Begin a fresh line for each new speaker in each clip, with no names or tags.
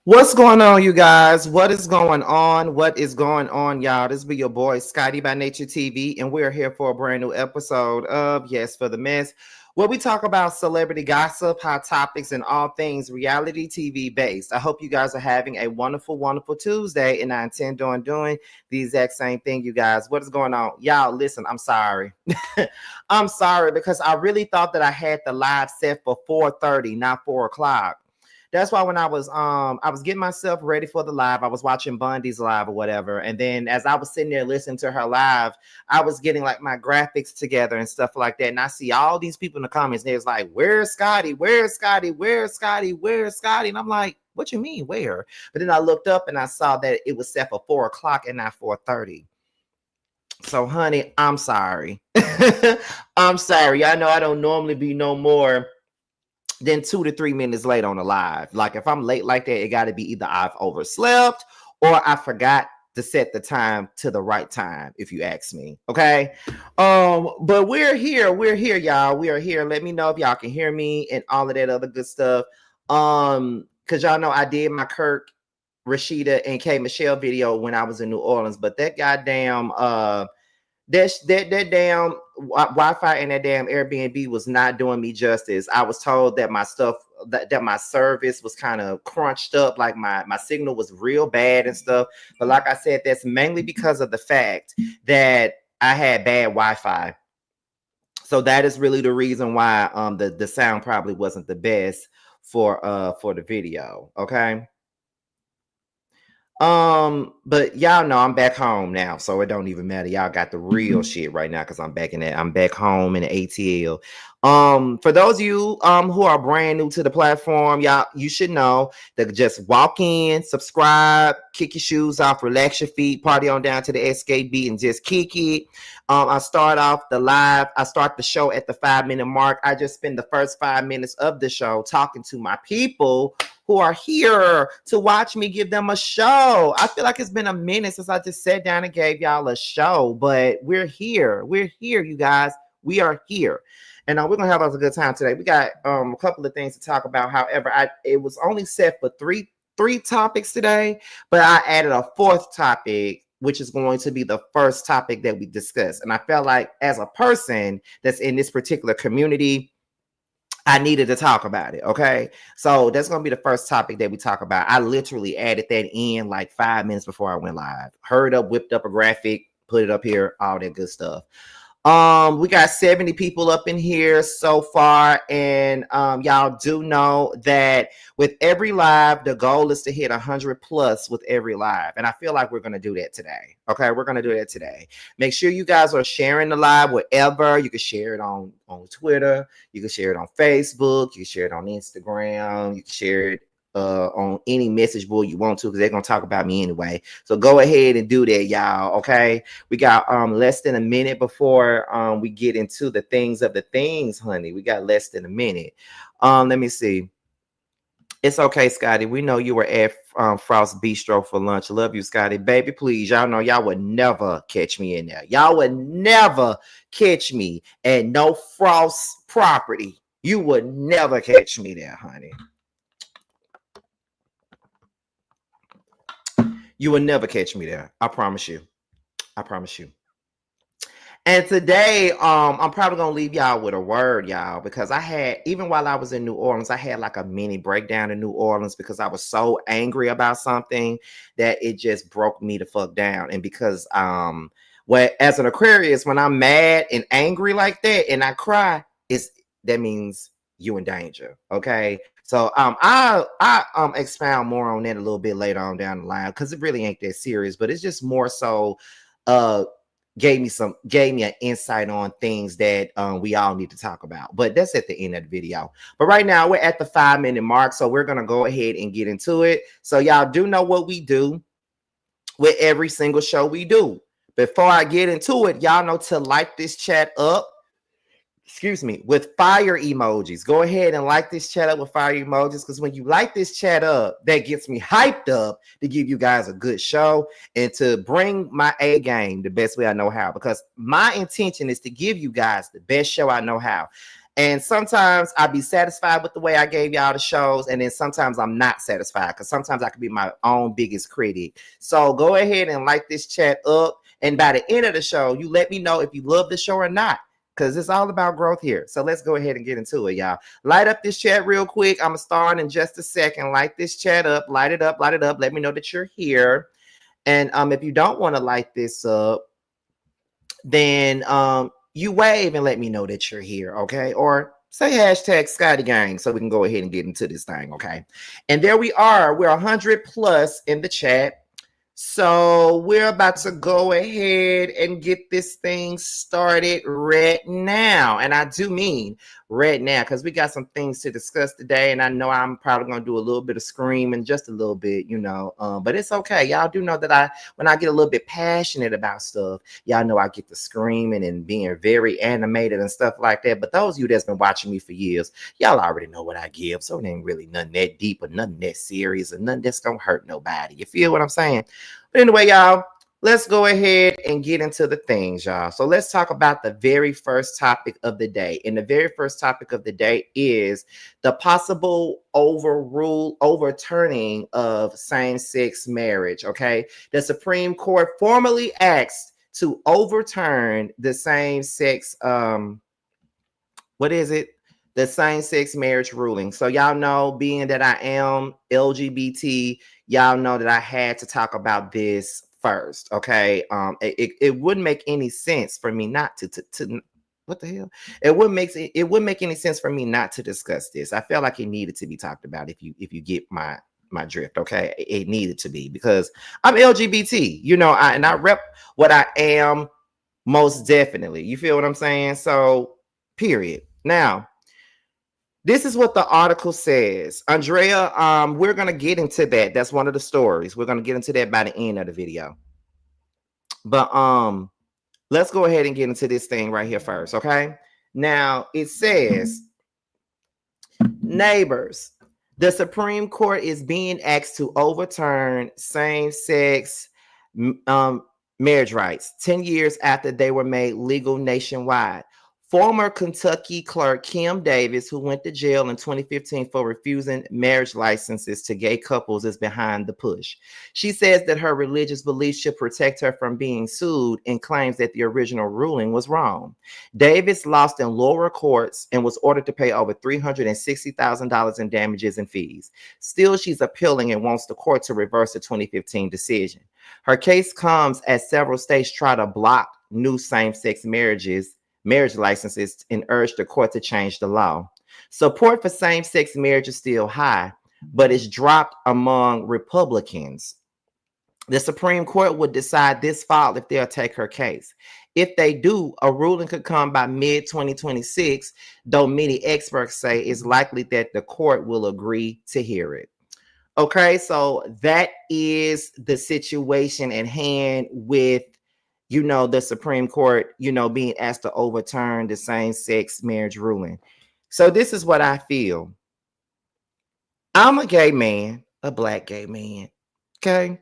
What's going on, you guys? What is going on? What is going on, y'all? This be your boy Scotty by Nature TV, and we're here for a brand new episode of Yes for the Mess, where we talk about celebrity gossip, hot topics, and all things reality TV based. I hope you guys are having a wonderful, wonderful Tuesday, and I intend on doing the exact same thing, you guys. What is going on? Y'all, listen, I'm sorry. I'm sorry because I really thought that I had the live set for 4:30, not 4 o'clock. That's why when I was getting myself ready for the live, I was watching Bundy's live or whatever. And then as I was sitting there listening to her live, I was getting like my graphics together and stuff like that. And I see all these people in the comments, and they was like, "Where's Scotty? Where's Scotty? Where's Scotty? Where's Scotty?" And I'm like, "What you mean, where?" But then I looked up and I saw that it was set for 4 o'clock and not 4:30. So, honey, I'm sorry. I'm sorry. I know I don't normally be no more than 2 to 3 minutes late on the live. Like if I'm late like that, it got to be either I've overslept or I forgot to set the time to the right time, if you ask me. Okay. But we're here, y'all. We are here. Let me know if y'all can hear me and all of that other good stuff. Because y'all know I did my Kirk, Rasheeda, and K Michelle video when I was in New Orleans, but that goddamn that damn Wi-Fi and that damn Airbnb was not doing me justice. I was told that my stuff, that my service was kind of crunched up, like my signal was real bad and stuff. But like I said, that's mainly because of the fact that I had bad Wi-Fi. So that is really the reason why the sound probably wasn't the best for the video. Okay. But y'all know I'm back home now, so it don't even matter. Y'all got the real shit right now because I'm back home in the ATL. For those of you who are brand new to the platform, y'all, you should know that just walk in, subscribe, kick your shoes off, relax your feet, party on down to the escape beat, and just kick it. I start off the live. I start the show at the 5-minute mark. I just spend the first 5 minutes of the show talking to my people who are here to watch me give them a show. I feel like it's been a minute since I just sat down and gave y'all a show, but we're here. We're here, you guys. We are here. And we're going to have a good time today. We got a couple of things to talk about. However, it was only set for three topics today, but I added a fourth topic, which is going to be the first topic that we discuss. And I felt like as a person that's in this particular community, I needed to talk about it. Okay. So that's going to be the first topic that we talk about. I literally added that in like 5 minutes before I went live. Hurried up, whipped up a graphic, put it up here, all that good stuff. We got 70 people up in here so far, and y'all do know that with every live, the goal is to hit 100 plus with every live, and I feel like we're gonna do that today. Okay, we're gonna do that today. Make sure you guys are sharing the live wherever. You can share it on Twitter, you can share it on Facebook, you can share it on Instagram, you can share it on any message board you want to, because they're gonna talk about me anyway. So go ahead and do that, y'all. Okay, we got less than a minute before we get into the things of the things, honey. We got less than a minute. Let me see. It's okay, Scotty. We know you were at Frost Bistro for lunch. Love you, Scotty. Baby, please. Y'all know y'all would never catch me in there. Y'all would never catch me at no Frost property. You would never catch me there, honey. You will never catch me there. I promise you. I promise you. And today, I'm probably gonna leave y'all with a word, y'all, because I had, even while I was in New Orleans, I had like a mini breakdown in New Orleans because I was so angry about something that it just broke me the fuck down. And because as an Aquarius, when I'm mad and angry like that and I cry, that means you in danger. Okay. So I expound more on that a little bit later on down the line, because it really ain't that serious, but it's just more so gave me an insight on things that we all need to talk about. But that's at the end of the video. But right now we're at the 5-minute mark, so we're gonna go ahead and get into it. So y'all do know what we do with every single show we do. Before I get into it, y'all know to like this chat up, with fire emojis. Go ahead and like this chat up with fire emojis, because when you like this chat up, that gets me hyped up to give you guys a good show and to bring my A game the best way I know how, because my intention is to give you guys the best show I know how. And sometimes I be satisfied with the way I gave y'all the shows, and then sometimes I'm not satisfied because sometimes I could be my own biggest critic. So go ahead and like this chat up, and by the end of the show, you let me know if you love the show or not, because it's all about growth here. So let's go ahead and get into it, y'all. Light up this chat real quick. I'm gonna start in just a second. Light this chat up, light it up, light it up. Let me know that you're here. And if you don't want to light this up, then you wave and let me know that you're here, okay? Or say hashtag Scotty Gang so we can go ahead and get into this thing, okay? And there we are. We're 100 plus in the chat. So we're about to go ahead and get this thing started right now. And I do mean right now, because we got some things to discuss today. And I know I'm probably going to do a little bit of screaming, just a little bit, but it's okay. Y'all do know that when I get a little bit passionate about stuff, y'all know I get to screaming and being very animated and stuff like that. But those of you that's been watching me for years, y'all already know what I give. So it ain't really nothing that deep or nothing that serious or nothing that's going to hurt nobody. You feel what I'm saying? But anyway, y'all, let's go ahead and get into the things, y'all. So let's talk about the very first topic of the day. And the very first topic of the day is the possible overturning of same-sex marriage, okay? The Supreme Court formally asked to overturn the same-sex, the same-sex marriage ruling. So y'all know, being that I am LGBT, y'all know that I had to talk about this first, okay? It wouldn't make any sense for me not to what the hell? It wouldn't make any sense for me not to discuss this. I felt like it needed to be talked about. If you get my drift, okay? It needed to be, because I'm LGBT, and I rep what I am, most definitely. You feel what I'm saying? So, period. Now, this is what the article says. Andrea, we're going to get into that. That's one of the stories. We're going to get into that by the end of the video. But let's go ahead and get into this thing right here first, okay? Now, it says, neighbors, the Supreme Court is being asked to overturn same-sex marriage rights 10 years after they were made legal nationwide. Former Kentucky clerk Kim Davis, who went to jail in 2015 for refusing marriage licenses to gay couples, is behind the push. She says that her religious beliefs should protect her from being sued and claims that the original ruling was wrong. Davis lost in lower courts and was ordered to pay over $360,000 in damages and fees. Still, she's appealing and wants the court to reverse the 2015 decision. Her case comes as several states try to block new same-sex marriage licenses and urge the court to change the law. Support for same-sex marriage is still high, but it's dropped among Republicans. The Supreme Court would decide this fall if they'll take her case. If they do, a ruling could come by mid-2026, though many experts say it's likely that the court will agree to hear it. Okay, so that is the situation at hand with the Supreme Court, being asked to overturn the same-sex marriage ruling. So this is what I feel. I'm a gay man, a black gay man, okay?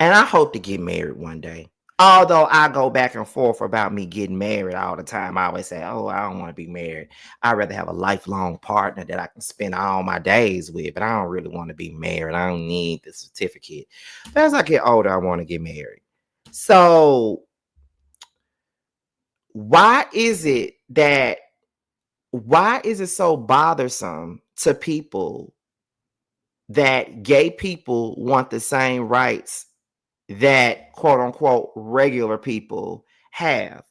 And I hope to get married one day. Although I go back and forth about me getting married all the time. I always say, oh, I don't want to be married. I'd rather have a lifelong partner that I can spend all my days with, but I don't really want to be married. I don't need the certificate. But as I get older, I want to get married. So why is it so bothersome to people that gay people want the same rights that quote unquote regular people have?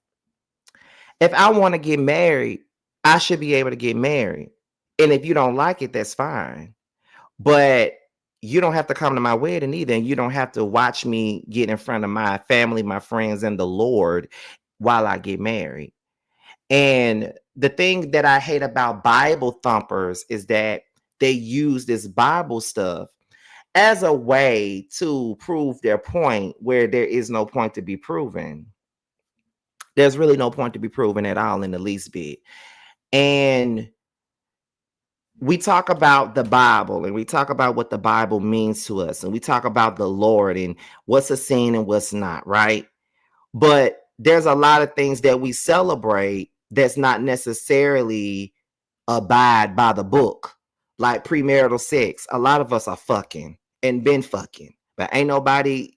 If I want to get married, I should be able to get married. And if you don't like it, that's fine. But you don't have to come to my wedding either. And you don't have to watch me get in front of my family, my friends, and the Lord while I get married. And the thing that I hate about Bible thumpers is that they use this Bible stuff as a way to prove their point where there is no point to be proven. There's really no point to be proven at all in the least bit. And we talk about the Bible and we talk about what the Bible means to us. And we talk about the Lord and what's a sin and what's not, right? But there's a lot of things that we celebrate that's not necessarily abide by the book, like premarital sex. A lot of us are fucking and been fucking, but ain't nobody,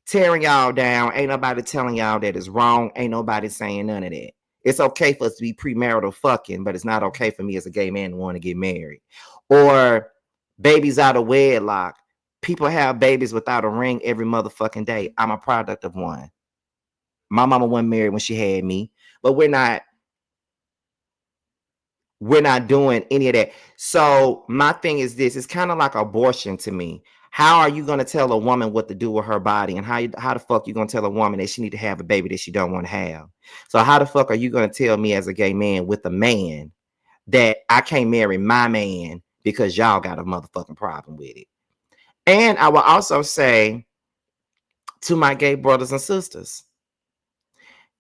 tearing y'all down. Ain't nobody telling y'all that it's wrong. Ain't nobody saying none of that. It's okay for us to be premarital fucking, but it's not okay for me as a gay man to want to get married. Or babies out of wedlock. People have babies without a ring every motherfucking day. I'm a product of one. My mama wasn't married when she had me, but we're not doing any of that. So my thing is this: it's kind of like abortion to me. How are you going to tell a woman what to do with her body, and how the fuck you going to tell a woman that she need to have a baby that she don't want to have? So how the fuck are you going to tell me as a gay man with a man that I can't marry my man because y'all got a motherfucking problem with it? And I will also say to my gay brothers and sisters,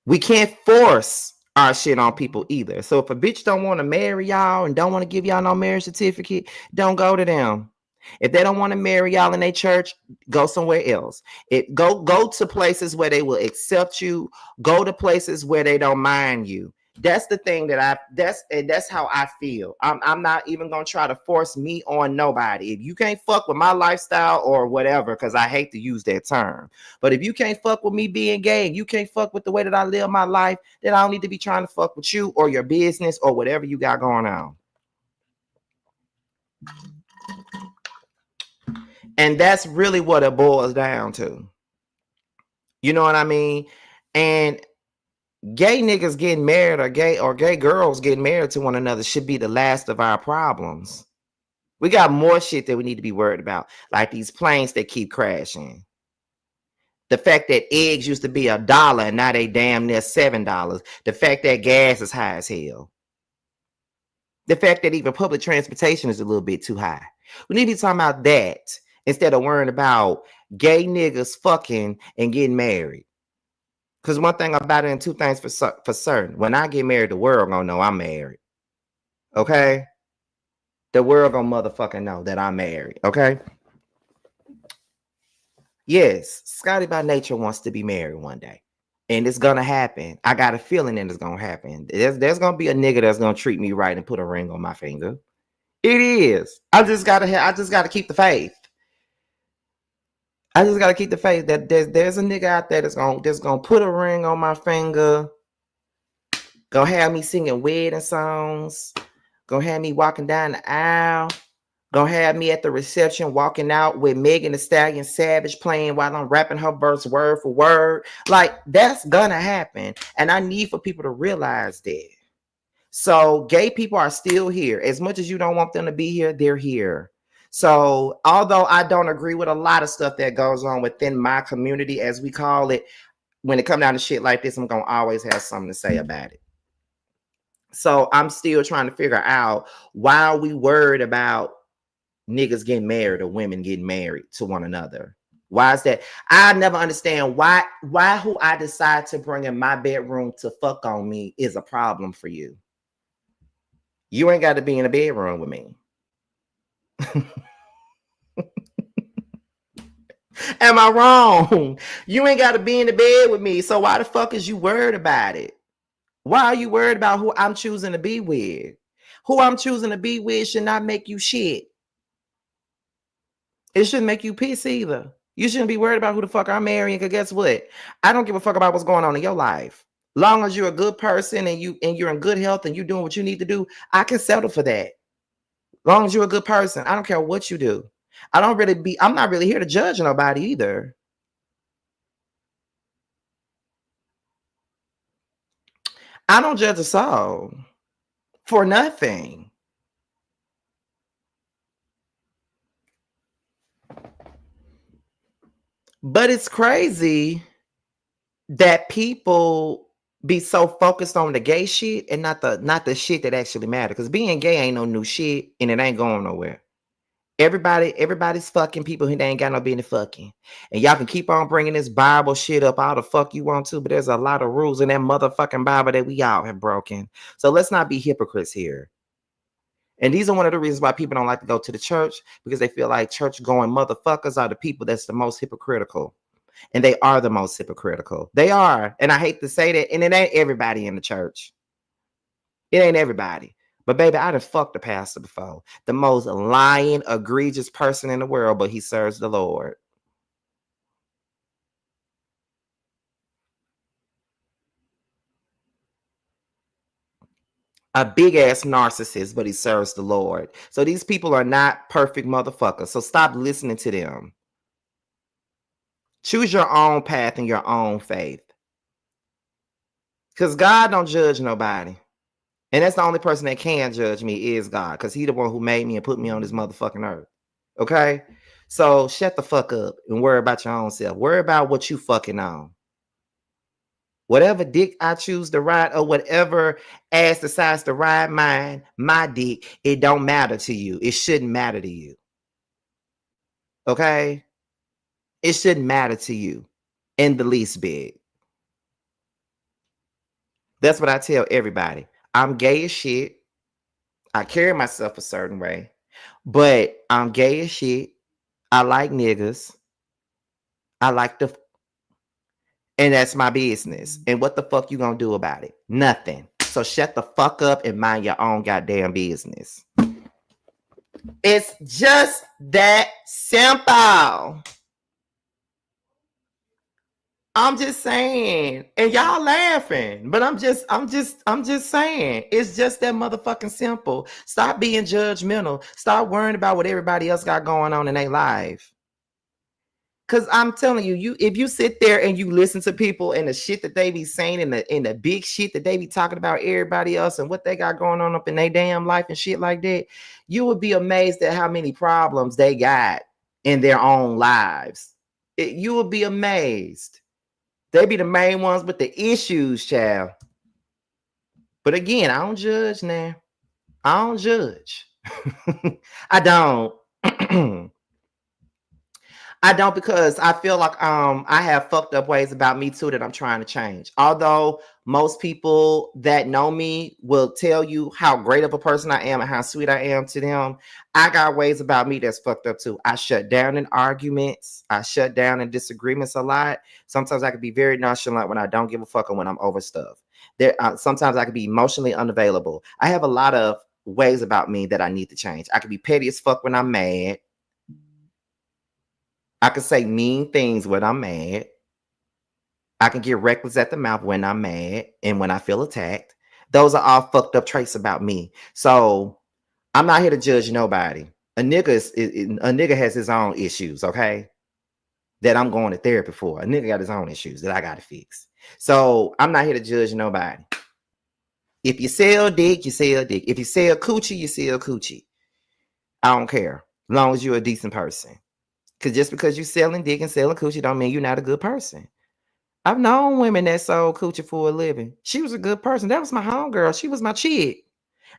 we can't force our shit on people either. So if a bitch don't want to marry y'all and don't want to give y'all no marriage certificate, don't go to them. If they don't want to marry y'all in their church, go somewhere else. Go to places where they will accept you. Go to places where they don't mind you. That's the thing that's how I feel. I'm not even gonna try to force me on nobody. If you can't fuck with my lifestyle or whatever, because I hate to use that term, but if you can't fuck with me being gay and you can't fuck with the way that I live my life, then I don't need to be trying to fuck with you or your business or whatever you got going on. And that's really what it boils down to. You know what I mean? And gay niggas getting married or gay girls getting married to one another should be the last of our problems. We got more shit that we need to be worried about, like these planes that keep crashing. The fact that eggs used to be $1 and now they damn near $7. The fact that gas is high as hell. The fact that even public transportation is a little bit too high. We need to be talking about that instead of worrying about gay niggas fucking and getting married. Because one thing about it, and two things for certain: when I get married, the world gonna know I'm married. Okay? The world gonna motherfucking know that I'm married. Okay? Yes, Scotty by nature wants to be married one day. And it's gonna happen. I got a feeling that it's gonna happen. There's gonna be a nigga that's gonna treat me right and put a ring on my finger. It is. I just gotta keep the faith. I just gotta keep the faith that there's a nigga out there that's gonna put a ring on my finger, gonna have me singing wedding songs, gonna have me walking down the aisle, gonna have me at the reception walking out with Megan Thee Stallion Savage playing while I'm rapping her verse word for word. Like, that's gonna happen, and I need for people to realize that. So gay people are still here. As much as you don't want them to be here, they're here. So although I don't agree with a lot of stuff that goes on within my community, as we call it, when it comes down to shit like this, I'm going to always have something to say about it. So I'm still trying to figure out why are we worried about niggas getting married or women getting married to one another. Why is that? I never understand why who I decide to bring in my bedroom to fuck on me is a problem for you. You ain't got to be in a bedroom with me. Am I wrong? You ain't got to be in the bed with me. So why the fuck is you worried about it? Why are you worried about who I'm choosing to be with? Who I'm choosing to be with should not make you shit. It shouldn't make you piss either. You shouldn't be worried about who the fuck I'm marrying, because guess what? I don't give a fuck about what's going on in your life. Long as you're a good person and you're in good health and you're doing what you need to do, I can settle for that. Long as you're a good person, I don't care what you do. I'm not really here to judge nobody either. I don't judge a soul for nothing. But it's crazy that people be so focused on the gay shit and not the shit that actually matters. Because being gay ain't no new shit and it ain't going nowhere. Everybody's fucking people who ain't got no business fucking. And y'all can keep on bringing this Bible shit up all the fuck you want to, but there's a lot of rules in that motherfucking Bible that we all have broken. So let's not be hypocrites here. And these are one of the reasons why people don't like to go to the church, because they feel like church going motherfuckers are the people that's the most hypocritical. And they are the most hypocritical. They are. And I hate to say that. And it ain't everybody in the church. It ain't everybody. But baby, I done fucked a pastor before. The most lying, egregious person in the world, but he serves the Lord. A big ass narcissist, but he serves the Lord. So these people are not perfect motherfuckers. So stop listening to them. Choose your own path and your own faith. Because God don't judge nobody. And that's the only person that can judge me is God. Because he the one who made me and put me on this motherfucking earth. Okay? So shut the fuck up and worry about your own self. Worry about what you fucking on. Whatever dick I choose to ride or whatever ass decides to ride mine, my dick, it don't matter to you. It shouldn't matter to you. Okay? It shouldn't matter to you in the least bit. That's what I tell everybody. I'm gay as shit. I carry myself a certain way, but I'm gay as shit. I like niggas. I like the, and that's my business. And what the fuck you gonna do about it? Nothing. So shut the fuck up and mind your own goddamn business. It's just that simple. I'm just saying, and y'all laughing, but I'm just saying, it's just that motherfucking simple. Stop being judgmental. Stop worrying about what everybody else got going on in their life. Cause I'm telling you, if you sit there and you listen to people and the shit that they be saying and the big shit that they be talking about everybody else and what they got going on up in their damn life and shit like that, you would be amazed at how many problems they got in their own lives. You would be amazed. They be the main ones with the issues, child. But again, I don't judge now. I don't judge. I don't. I don't, because I feel like I have fucked up ways about me too that I'm trying to change. Although most people that know me will tell you how great of a person I am and how sweet I am to them, I got ways about me that's fucked up too. I shut down in arguments. I shut down in disagreements a lot. Sometimes I can be very nonchalant when I don't give a fuck or when I'm over stuff. Sometimes I can be emotionally unavailable. I have a lot of ways about me that I need to change. I can be petty as fuck when I'm mad. I can say mean things when I'm mad. I can get reckless at the mouth when I'm mad and when I feel attacked. Those are all fucked up traits about me. So I'm not here to judge nobody. A nigga has his own issues, okay? That I'm going to therapy for. A nigga got his own issues that I got to fix. So I'm not here to judge nobody. If you sell dick, you sell dick. If you sell coochie, you sell coochie. I don't care. As long as you're a decent person. Because just because you're selling dick and selling coochie don't mean you're not a good person. I've known women that sold coochie for a living. She was a good person. That was my homegirl. She was my chick.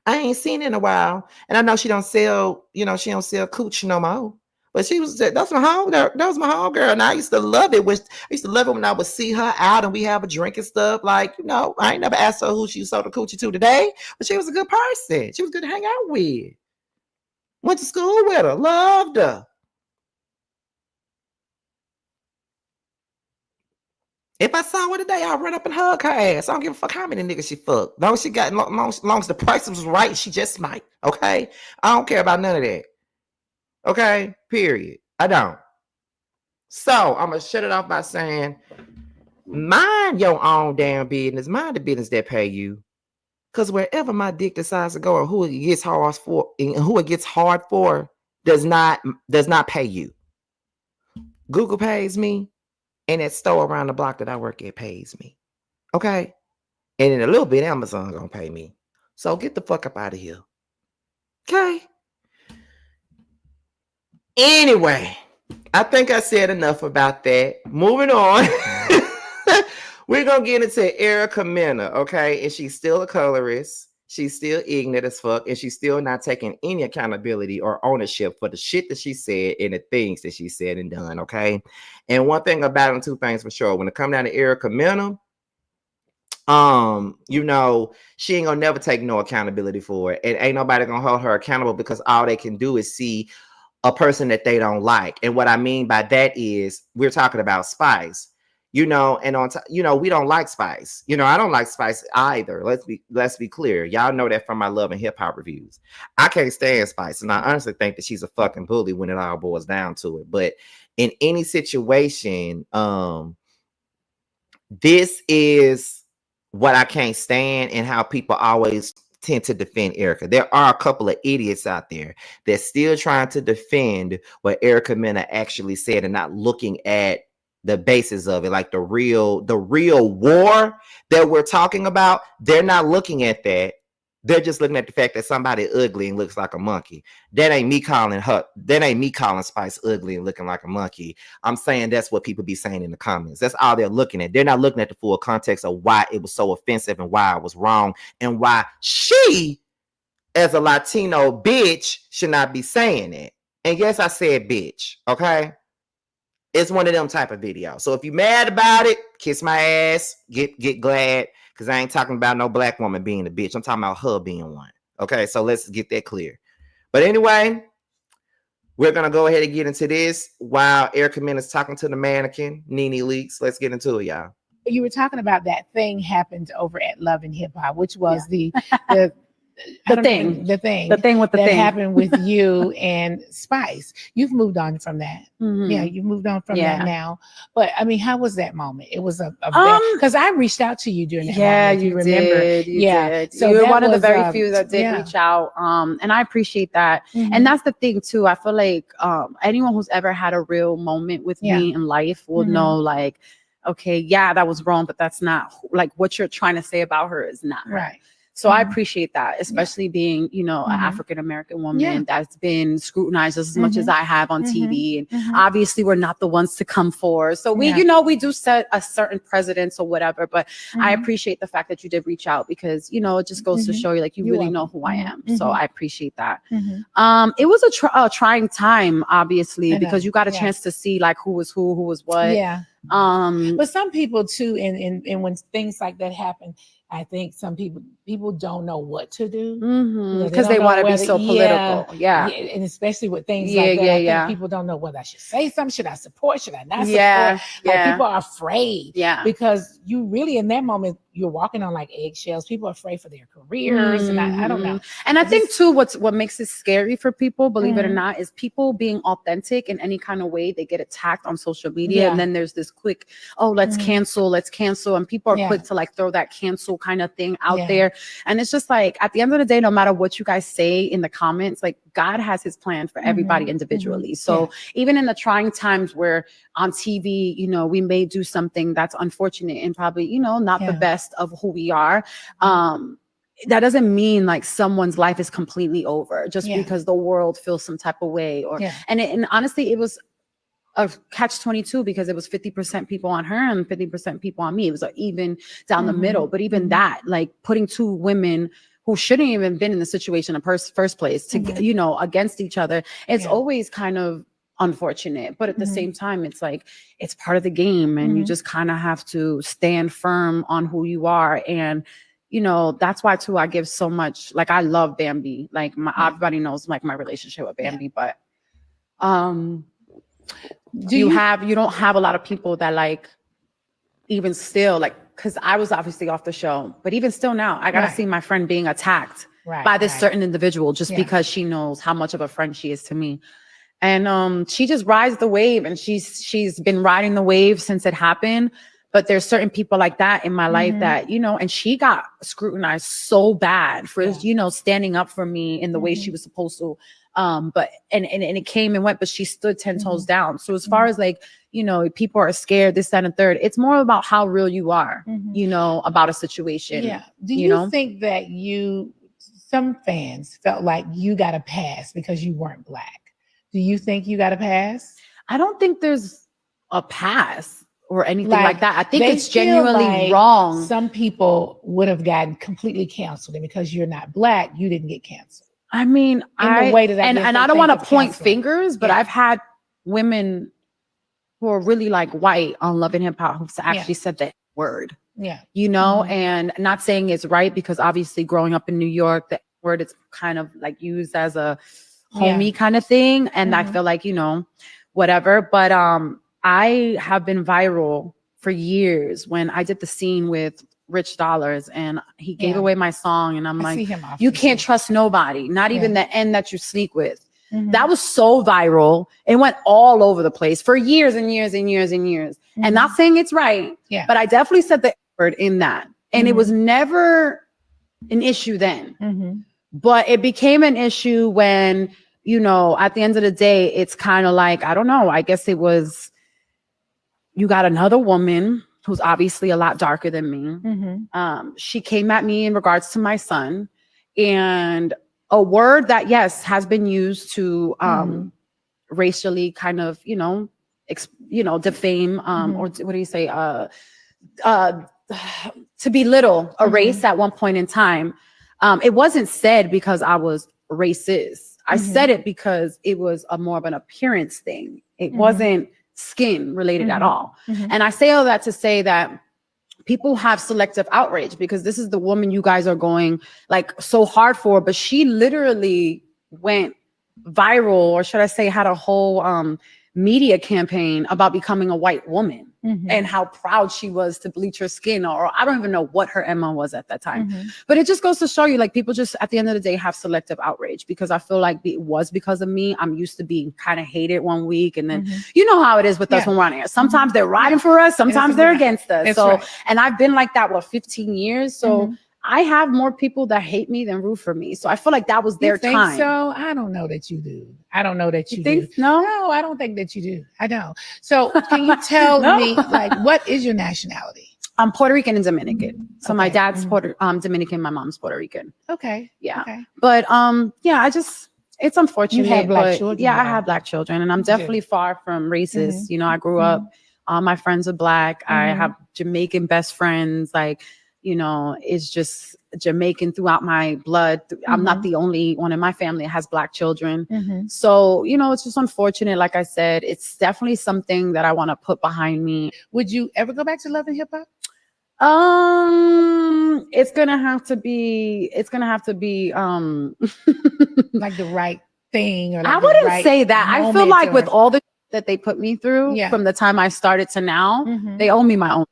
I ain't seen her in a while. And I know she don't sell, she don't sell coochie no more. But that's my homegirl. That was my homegirl. And I used to love it. I used to love it when I would see her out and we have a drink and stuff. Like, I ain't never asked her who she sold the coochie to today. But she was a good person. She was good to hang out with. Went to school with her. Loved her. If I saw her today, I'll run up and hug her ass. I don't give a fuck how many niggas she fucked. Long as she got, long as the price was right, she just might. Okay? I don't care about none of that. Okay? Period. I don't. So I'm gonna shut it off by saying, mind your own damn business. Mind the business that pay you. Cause wherever my dick decides to go, or who it gets hard for, does not pay you. Google pays me, and that store around the block that I work at pays me. Okay? And in a little bit, Amazon gonna pay me. So get the fuck up out of here. Okay? Anyway, I think I said enough about that. Moving on. We're gonna get into Erica Mena, okay? And she's still a colorist. She's still ignorant as fuck, and she's still not taking any accountability or ownership for the shit that she said and the things that she said and done, okay? And one thing about them, two things for sure. When it comes down to Erica Mena, she ain't gonna never take no accountability for it. And ain't nobody gonna hold her accountable, because all they can do is see a person that they don't like. And what I mean by that is, we're talking about Spice. And on we don't like Spice. I don't like Spice either. Let's be clear. Y'all know that from my Love and Hip Hop reviews. I can't stand Spice, and I honestly think that she's a fucking bully when it all boils down to it. But in any situation, this is what I can't stand, and how people always tend to defend Erica. There are a couple of idiots out there that's still trying to defend what Erica Mena actually said and not looking at the basis of it, like the real war that we're talking about. They're not looking at that. They're just looking at the fact that somebody ugly and looks like a monkey. That ain't me calling Spice ugly and looking like a monkey. I'm saying that's what people be saying in the comments. That's all they're looking at. They're not looking at the full context of why it was so offensive and why it was wrong and why she, as a Latino bitch, should not be saying it. And yes, I said bitch, okay? It's one of them type of videos. So if you're mad about it, kiss my ass, get glad. Because I ain't talking about no black woman being a bitch. I'm talking about her being one. Okay, so let's get that clear. But anyway, we're going to go ahead and get into this while Erica Mena is talking to the mannequin, Nene Leakes. Let's get into it, y'all.
You were talking about that thing happened over at Love and Hip Hop, which was the thing that happened with you and Spice. You've moved on from that. Mm-hmm. Yeah, you moved on from that now. But I mean, how was that moment? It was because I reached out to you during that moment.
You remember?
You did.
So you were one of the very few that did reach out. And I appreciate that. Mm-hmm. And that's the thing too. I feel like anyone who's ever had a real moment with me in life will know, like, okay, yeah, that was wrong, but that's not like what you're trying to say about her is not right. So I appreciate that, especially being, an African-American woman that's been scrutinized as much as I have on TV. And obviously we're not the ones to come forward. So we, we do set a certain precedence or whatever, but I appreciate the fact that you did reach out because, it just goes to show you, like, you really know who I am. So I appreciate that. It was a trying time, obviously, because you got a chance to see like who was what.
Yeah. But some people too, and when things like that happen, I think some people don't know what to do
because they want to be so political. Yeah,
and especially with things like that. I think people don't know whether I should say something, should I support, should I not support? Like, people are afraid. Yeah, because you really in that moment you're walking on like eggshells. People are afraid for their careers, and I don't know.
And I think too, what makes it scary for people, believe it or not, is people being authentic in any kind of way. They get attacked on social media, and then there's this quick, let's cancel, and people are quick to like throw that cancel kind of thing out there. And it's just like, at the end of the day, no matter what you guys say in the comments, like, God has his plan for everybody individually. So even in the trying times where on TV, we may do something that's unfortunate and probably, not the best of who we are. That doesn't mean like someone's life is completely over just because the world feels some type of way and honestly, it was a catch-22 because it was 50% people on her and 50% people on me. It was even down the middle. But even that, like putting two women who shouldn't even been in the situation in first place to, against each other, it's always kind of unfortunate. But at the same time, it's like, it's part of the game and you just kind of have to stand firm on who you are. And, that's why too, I give so much, like, I love Bambi. Like everybody knows like my relationship with Bambi, but, you don't have a lot of people that like even still like, because I was obviously off the show, but even still now I gotta see my friend being attacked by this certain individual just because she knows how much of a friend she is to me. And she just rides the wave, and she's been riding the wave since it happened. But there's certain people like that in my life that, and she got scrutinized so bad for, standing up for me in the way she was supposed to. But it came and went, but she stood 10 toes down. So as far as like, people are scared, this, that, and third, it's more about how real you are, about a situation.
Yeah. Do you think that some fans felt like you got a pass because you weren't Black? Do you think you got a pass?
I don't think there's a pass or anything like that. I think it's genuinely wrong.
Some people would have gotten completely canceled, and because you're not Black, you didn't get canceled.
I mean, and I don't want to point fingers, but I've had women who are really like white on Love and Hip Hop who've actually said that word.
Yeah.
And not saying it's right because obviously growing up in New York, the word is kind of like used as a homie kind of thing. And I feel like, whatever. But I have been viral for years when I did the scene with Rich Dollars and he gave away my song, and I'm like, you can't trust nobody, not even the end that you sneak with. That was so viral. It went all over the place for years and years and years and years. And not saying it's right, but I definitely said the word in that. And it was never an issue then. But it became an issue when, you know, at the end of the day, it's kind of like, I don't know, I guess it was, you got another woman who's obviously a lot darker than me. She came at me in regards to my son, and a word that, yes, has been used to racially kind of, defame, or what do you say? To belittle a race at one point in time. It wasn't said because I was racist. I said it because it was more of an appearance thing. It wasn't skin related at all. And I say all that to say that people have selective outrage, because this is the woman you guys are going like so hard for, but she literally went viral, or should I say had a whole media campaign about becoming a white woman and how proud she was to bleach her skin, or I don't even know what her MO was at that time. But it just goes to show you, like, people just at the end of the day have selective outrage, because I feel like it was because of me. I'm used to being kind of hated one week, and then you know how it is with us when we're on air. Sometimes they're riding for us, sometimes they're against us. So and I've been like that 15 years. So I have more people that hate me than root for me. So I feel like that was their time.
So I don't know that you do. I don't know that you
think
do.
No,
I don't think that you do. I don't. So can you tell me, like, what is your nationality?
I'm Puerto Rican and Dominican. So my dad's Dominican, my mom's Puerto Rican.
Okay.
Yeah. Okay. But it's unfortunate.
You have black children.
Yeah, I have black children, and I'm definitely far from racist. You know, I grew up, all my friends are black. I have Jamaican best friends. Like, you know, it's just Jamaican throughout my blood. I'm not the only one in my family that has black children. So, you know, it's just unfortunate. Like I said, it's definitely something that I want to put behind me.
Would you ever go back to Love and Hip Hop?
It's gonna have to be like
the right thing, or like
I wouldn't say that. I feel like with all the that they put me through from the time I started to now, they owe me my own.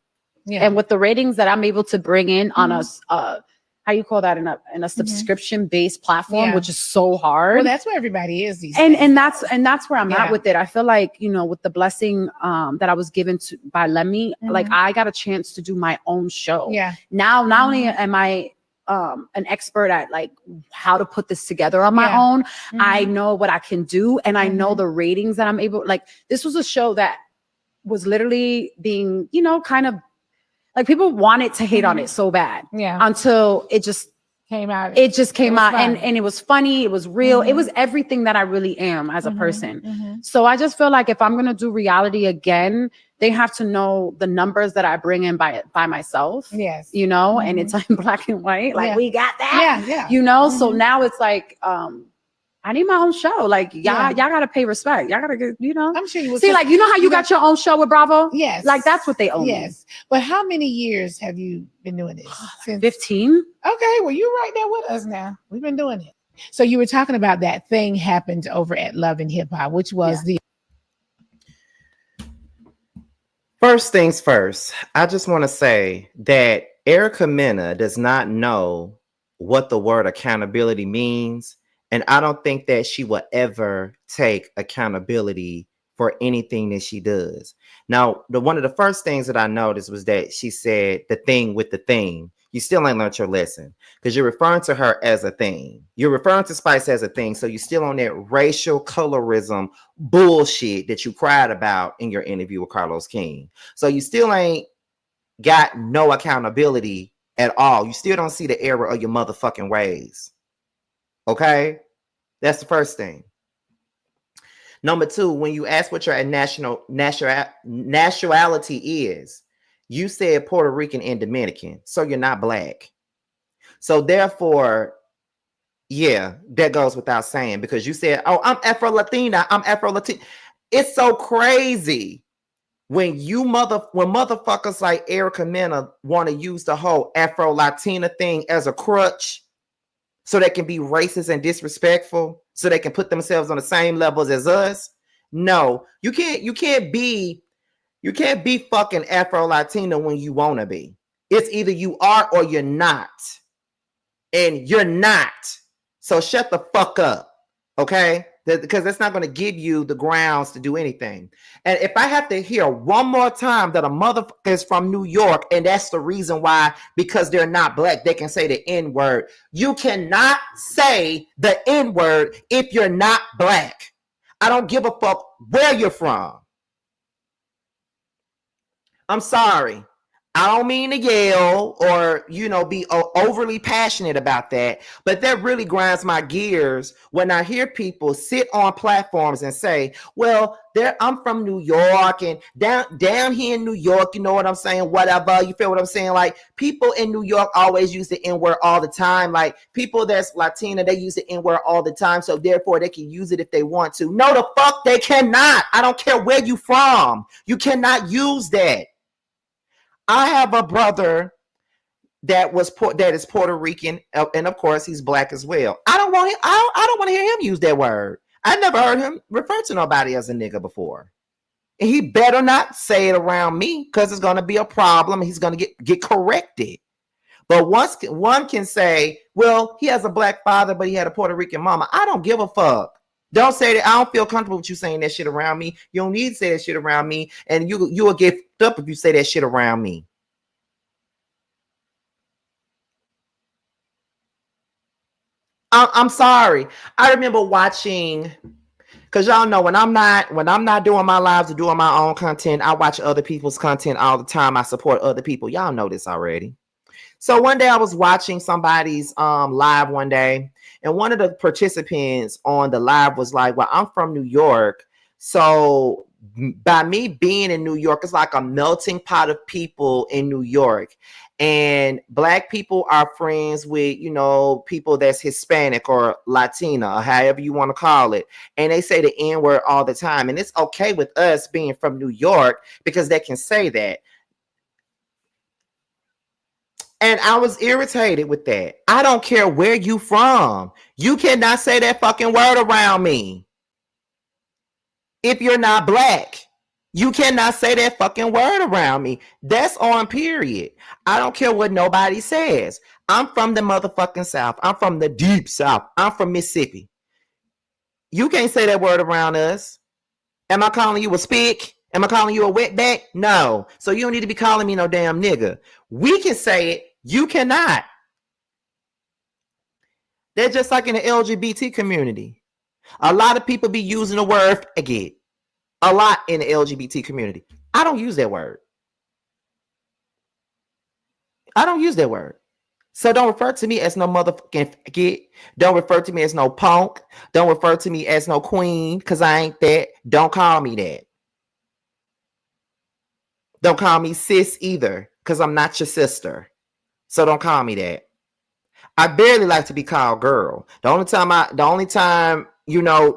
And with the ratings that I'm able to bring in on a how you call that, in a subscription based platform, which is so hard.
Well, that's where everybody is these
days. And that's where I'm at with it. I feel like, you know, with the blessing that I was given by Lemmy, like I got a chance to do my own show. Now, not only am I an expert at like how to put this together on my own, I know what I can do, and I know the ratings that I'm able. Like, this was a show that was literally being, you know, kind of like people wanted to hate on it so bad, until it just
came out.
It just came out, and it was funny. It was real. It was everything that I really am as a person. So I just feel like if I'm gonna do reality again, they have to know the numbers that I bring in by myself.
Yes,
you know, and it's like black and white. Like we got that. You know. So now it's like I need my own show. Like y'all gotta pay respect. Y'all gotta get, you know.
I'm sure you will.
See, like, you know how you got your own show with Bravo?
Yes.
Like, that's what they own.
Yes. But how many years have you been doing this?
Since 15.
Okay, well, you're right there with us now. We've been doing it. So you were talking about that thing happened over at Love and Hip Hop, which was the
first things first. I just want to say that Erica Mena does not know what the word accountability means. And I don't think that she will ever take accountability for anything that she does. Now, one of the first things that I noticed was that she said the thing with the thing. You still ain't learned your lesson, because you're referring to her as a thing. You're referring to Spice as a thing. So you're still on that racial colorism bullshit that you cried about in your interview with Carlos King. So you still ain't got no accountability at all. You still don't see the error of your motherfucking ways. Okay? That's the first thing. Number two, when you ask what your nationality is, you said Puerto Rican and Dominican, so you're not black. So therefore, yeah, that goes without saying, because you said, oh, I'm Afro-Latina, I'm Afro-Latina. It's so crazy when motherfuckers like Erica Mena want to use the whole Afro-Latina thing as a crutch, so they can be racist and disrespectful, so they can put themselves on the same levels as us. No, you can't be You can't be fucking Afro-Latina when you want to be. It's either you are or you're not. And you're not. So shut the fuck up. Okay? Because that's not going to give you the grounds to do anything. And if I have to hear one more time that a motherfucker is from New York, and that's the reason why, because they're not black, they can say the N-word. You cannot say the N-word if you're not black. I don't give a fuck where you're from. I'm sorry. I don't mean to yell or, be overly passionate about that, but that really grinds my gears when I hear people sit on platforms and say, well, I'm from New York and down here in New York, you know what I'm saying? Whatever. You feel what I'm saying? Like, people in New York always use the N-word all the time. Like, people that's Latina, they use the N-word all the time. So therefore they can use it if they want to. No, the fuck they cannot. I don't care where you from. You cannot use that. I have a brother that is Puerto Rican, and of course he's black as well. I don't want him. I don't want to hear him use that word. I never heard him refer to nobody as a nigga before. And he better not say it around me, because it's going to be a problem. He's going to get corrected. But once one can say, well, he has a black father, but he had a Puerto Rican mama. I don't give a fuck. Don't say that. I don't feel comfortable with you saying that shit around me. You don't need to say that shit around me. And you will get fucked up if you say that shit around me. I'm sorry. I remember watching, because y'all know when I'm not doing my lives or doing my own content, I watch other people's content all the time. I support other people. Y'all know this already. So one day I was watching somebody's live one day, and one of the participants on the live was like, well, I'm from New York. So by me being in New York, it's like a melting pot of people in New York. And black people are friends with, people that's Hispanic or Latina or however you want to call it. And they say the N-word all the time. And it's okay with us being from New York because they can say that. And I was irritated with that. I don't care where you from. You cannot say that fucking word around me. If you're not black, you cannot say that fucking word around me. That's on period. I don't care what nobody says. I'm from the motherfucking South. I'm from the deep South. I'm from Mississippi. You can't say that word around us. Am I calling you a spick? Am I calling you a wetback? No. So you don't need to be calling me no damn nigga. We can say it. You cannot. They're just like in the LGBT community. A lot of people be using the word faggot. A lot in the LGBT community. I don't use that word. I don't use that word. So don't refer to me as no motherfucking faggot. Don't refer to me as no punk. Don't refer to me as no queen, because I ain't that. Don't call me that. Don't call me sis either, because I'm not your sister. So don't call me that. I barely like to be called girl. The only time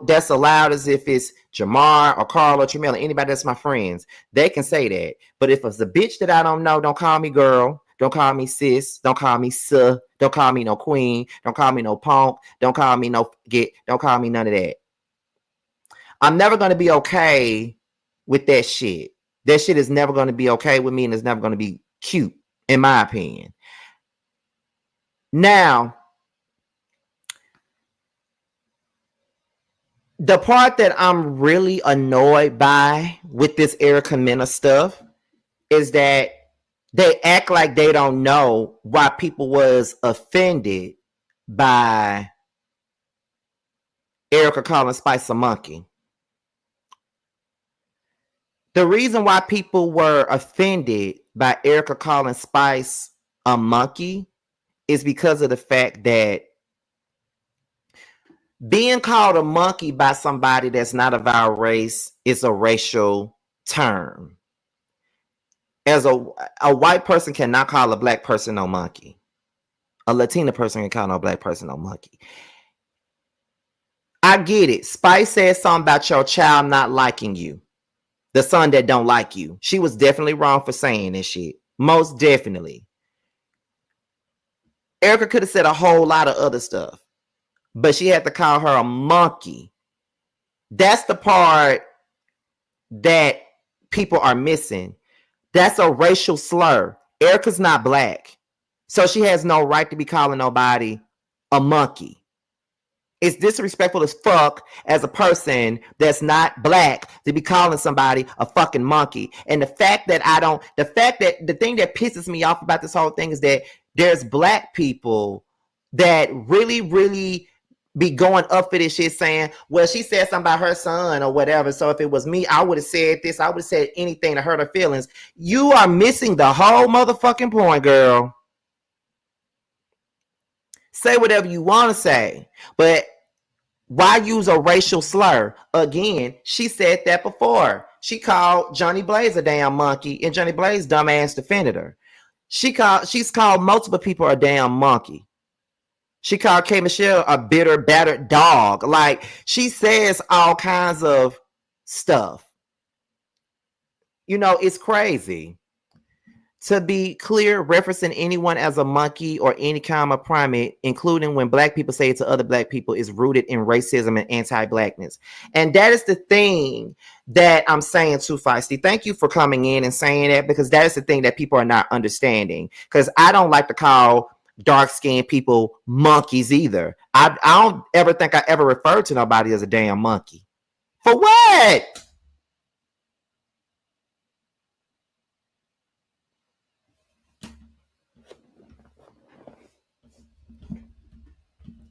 that's allowed is if it's Jamar or Carl or Tramel or anybody that's my friends. They can say that. But if it's a bitch that I don't know, don't call me girl. Don't call me sis. Don't call me suh. Don't call me no queen. Don't call me no punk. Don't call me no get. Don't call me none of that. I'm never going to be okay with that shit. That shit is never going to be okay with me, and it's never going to be cute, in my opinion. Now, the part that I'm really annoyed by with this Erica Mena stuff is that they act like they don't know why people was offended by Erica calling Spice a monkey. The reason why people were offended by Erica calling Spice a monkey is because of the fact that being called a monkey by somebody that's not of our race is a racial term. As a white person cannot call a black person no monkey. A Latina person can call no black person no monkey. I get it. Spice said something about your child not liking you. The son that don't like you. She was definitely wrong for saying this shit. Most definitely. Erica could have said a whole lot of other stuff, but she had to call her a monkey. That's the part that people are missing. That's a racial slur. Erica's not black, so she has no right to be calling nobody a monkey. It's disrespectful as fuck as a person that's not black to be calling somebody a fucking monkey. And the thing that pisses me off about this whole thing is that there's black people that really, really be going up for this shit saying, well, she said something about her son or whatever. So if it was me, I would have said this. I would have said anything to hurt her feelings. You are missing the whole motherfucking point, girl. Say whatever you want to say, but why use a racial slur? Again, she said that before. She called Johnny Blaze a damn monkey, and Johnny Blaze dumbass defended her. She's called multiple people a damn monkey. She called K. Michelle a bitter, battered dog. Like, she says all kinds of stuff. You know, it's crazy. To be clear, referencing anyone as a monkey or any kind of primate, including when black people say it to other black people, is rooted in racism and anti-blackness. And that is the thing that I'm saying too, Feisty. Thank you for coming in and saying that, because that is the thing that people are not understanding. Because I don't like to call dark-skinned people monkeys either. I don't ever think I ever referred to nobody as a damn monkey. For what?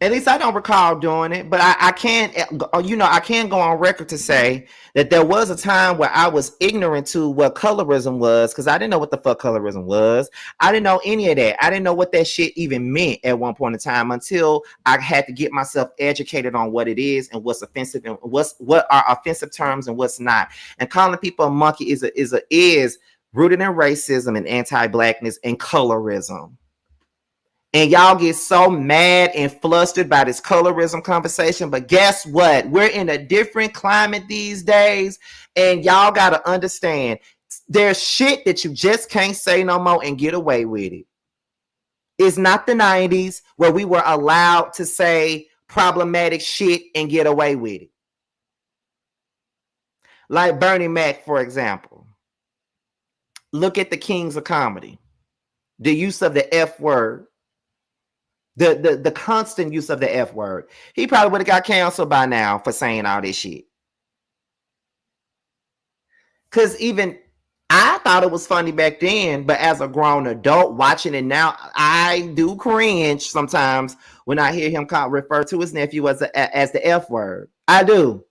At least I don't recall doing it, but I can go on record to say that there was a time where I was ignorant to what colorism was, because I didn't know what the fuck colorism was. I didn't know any of that. I didn't know what that shit even meant at one point in time until I had to get myself educated on what it is and what's offensive and what are offensive terms and what's not. And calling people a monkey is rooted in racism and anti-blackness and colorism. And y'all get so mad and flustered by this colorism conversation. But guess what? We're in a different climate these days. And y'all got to understand, there's shit that you just can't say no more and get away with it. It's not the 90s where we were allowed to say problematic shit and get away with it. Like Bernie Mac, for example. Look at the kings of comedy. The use of the F word. The constant use of the F word. He probably would have got canceled by now for saying all this shit. Because even I thought it was funny back then, but as a grown adult watching it now, I do cringe sometimes when I hear him refer to his nephew as the F word. I do,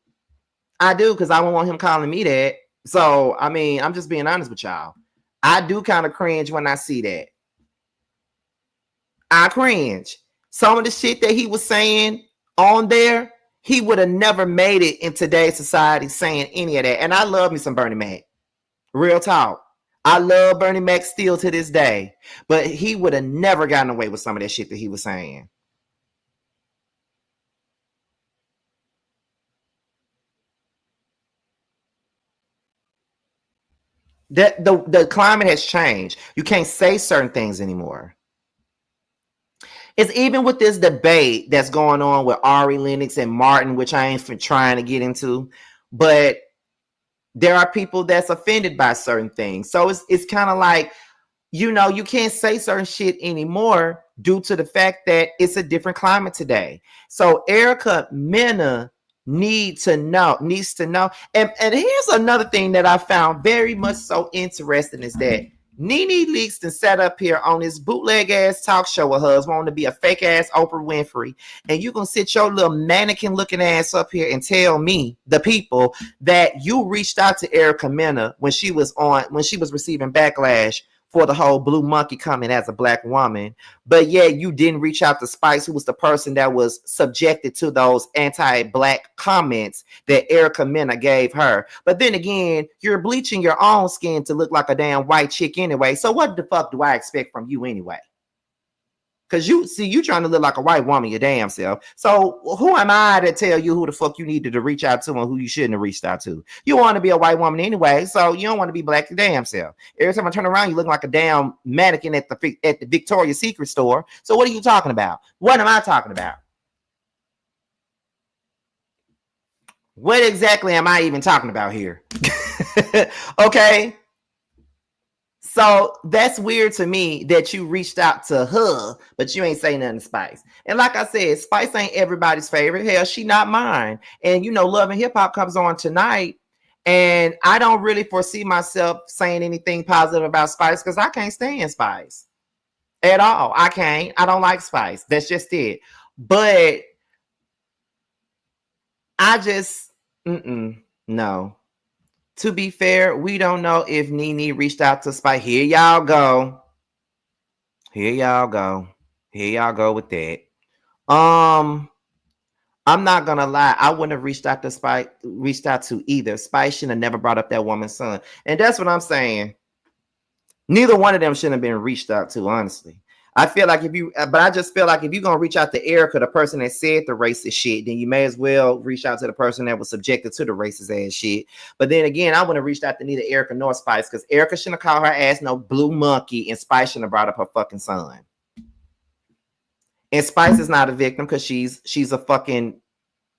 because I don't want him calling me that. So, I mean, I'm just being honest with y'all. I do kind of cringe when I see that. I cringe. Some of the shit that he was saying on there, he would have never made it in today's society saying any of that. And I love me some Bernie Mac. Real talk. I love Bernie Mac still to this day. But he would have never gotten away with some of that shit that he was saying. The climate has changed. You can't say certain things anymore. It's even with this debate that's going on with Ari Lennox and Martin, which I ain't trying to get into, but there are people that's offended by certain things. So it's kind of like, you know, you can't say certain shit anymore due to the fact that it's a different climate today. So Erica Mena needs to know. And here's another thing that I found very much so interesting is that Nene Leakes and sat up here on this bootleg ass talk show with hers, wanting to be a fake ass Oprah Winfrey, and you gonna sit your little mannequin looking ass up here and tell me, the people, that you reached out to Erica Mena when she was receiving backlash for the whole blue monkey comment as a black woman, but yeah, you didn't reach out to Spice, who was the person that was subjected to those anti-black comments that Erica Mena gave her. But then again, you're bleaching your own skin to look like a damn white chick anyway, so what the fuck do I expect from you anyway? Because you trying to look like a white woman your damn self. So who am I to tell you who the fuck you needed to reach out to and who you shouldn't have reached out to? You want to be a white woman anyway, so you don't want to be black your damn self. Every time I turn around, you look like a damn mannequin at the Victoria's Secret store. So what are you talking about? What am I talking about? What exactly am I even talking about here? Okay. So that's weird to me that you reached out to her, but you ain't saying nothing to Spice. And like I said, Spice ain't everybody's favorite. Hell, she not mine. And you know, Love and Hip Hop comes on tonight. And I don't really foresee myself saying anything positive about Spice because I can't stand Spice at all. I can't. I don't like Spice. That's just it. But I just, no. To be fair, we don't know if Nene reached out to Spice. Here y'all go. Here y'all go. Here y'all go with that. I'm not gonna lie. I wouldn't have reached out to either. Spice shouldn't have never brought up that woman's son. And that's what I'm saying. Neither one of them shouldn't have been reached out to, honestly. I just feel like if you're gonna reach out to Erica, the person that said the racist shit, then you may as well reach out to the person that was subjected to the racist ass shit. But then again, I wouldn't have reached out to neither Erica nor Spice because Erica shouldn't have called her ass no blue monkey, and Spice shouldn't have brought up her fucking son. And Spice is not a victim because she's a fucking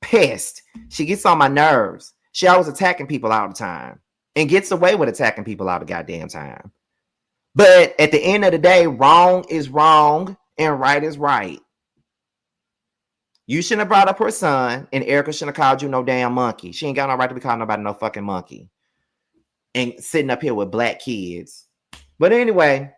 pest. She gets on my nerves. She always attacking people all the time and gets away with attacking people all the goddamn time. But at the end of the day, wrong is wrong and right is right. You shouldn't have brought up her son, and Erica shouldn't have called you no damn monkey. She ain't got no right to be calling nobody no fucking monkey. And sitting up here with black kids. But anyway,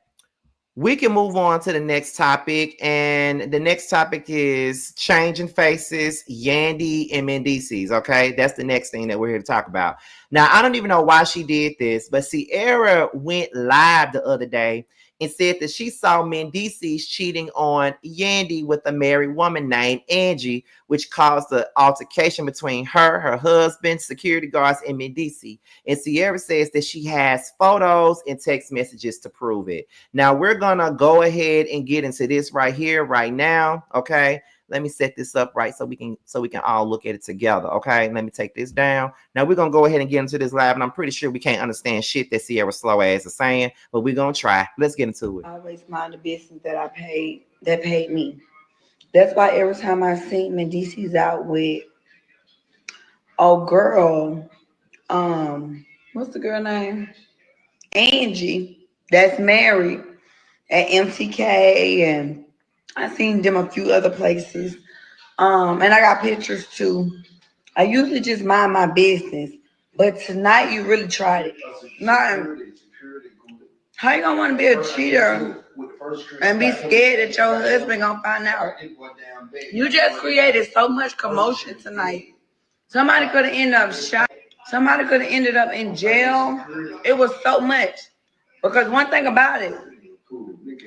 we can move on to the next topic. And the next topic is changing faces, Yandy and Mendecees. Okay, that's the next thing that we're here to talk about. Now, I don't even know why she did this, but Sierra went live the other day and said that she saw Mendecees cheating on Yandy with a married woman named Angie, which caused the altercation between her husband, security guards, and Mendecees. And Sierra says that she has photos and text messages to prove it. Now, we're going to go ahead and get into this right here, right now, okay? Let me set this up right so we can all look at it together. Okay, let me take this down. Now we're gonna go ahead and get into this live, and I'm pretty sure we can't understand shit that Sierra slow ass is saying, but we're gonna try. Let's get into it.
I always mind the business that paid me. That's why every time I seen Mendecees out with girl, what's the girl name? Angie, that's married at MTK, and I seen them a few other places. And I got pictures too. I usually just mind my business, but tonight you really tried it. Not, how you gonna want to be a cheater and be scared that your husband gonna find out? You just created so much commotion tonight. Somebody could have ended up shot. Somebody could have ended up in jail. It was so much. Because one thing about it,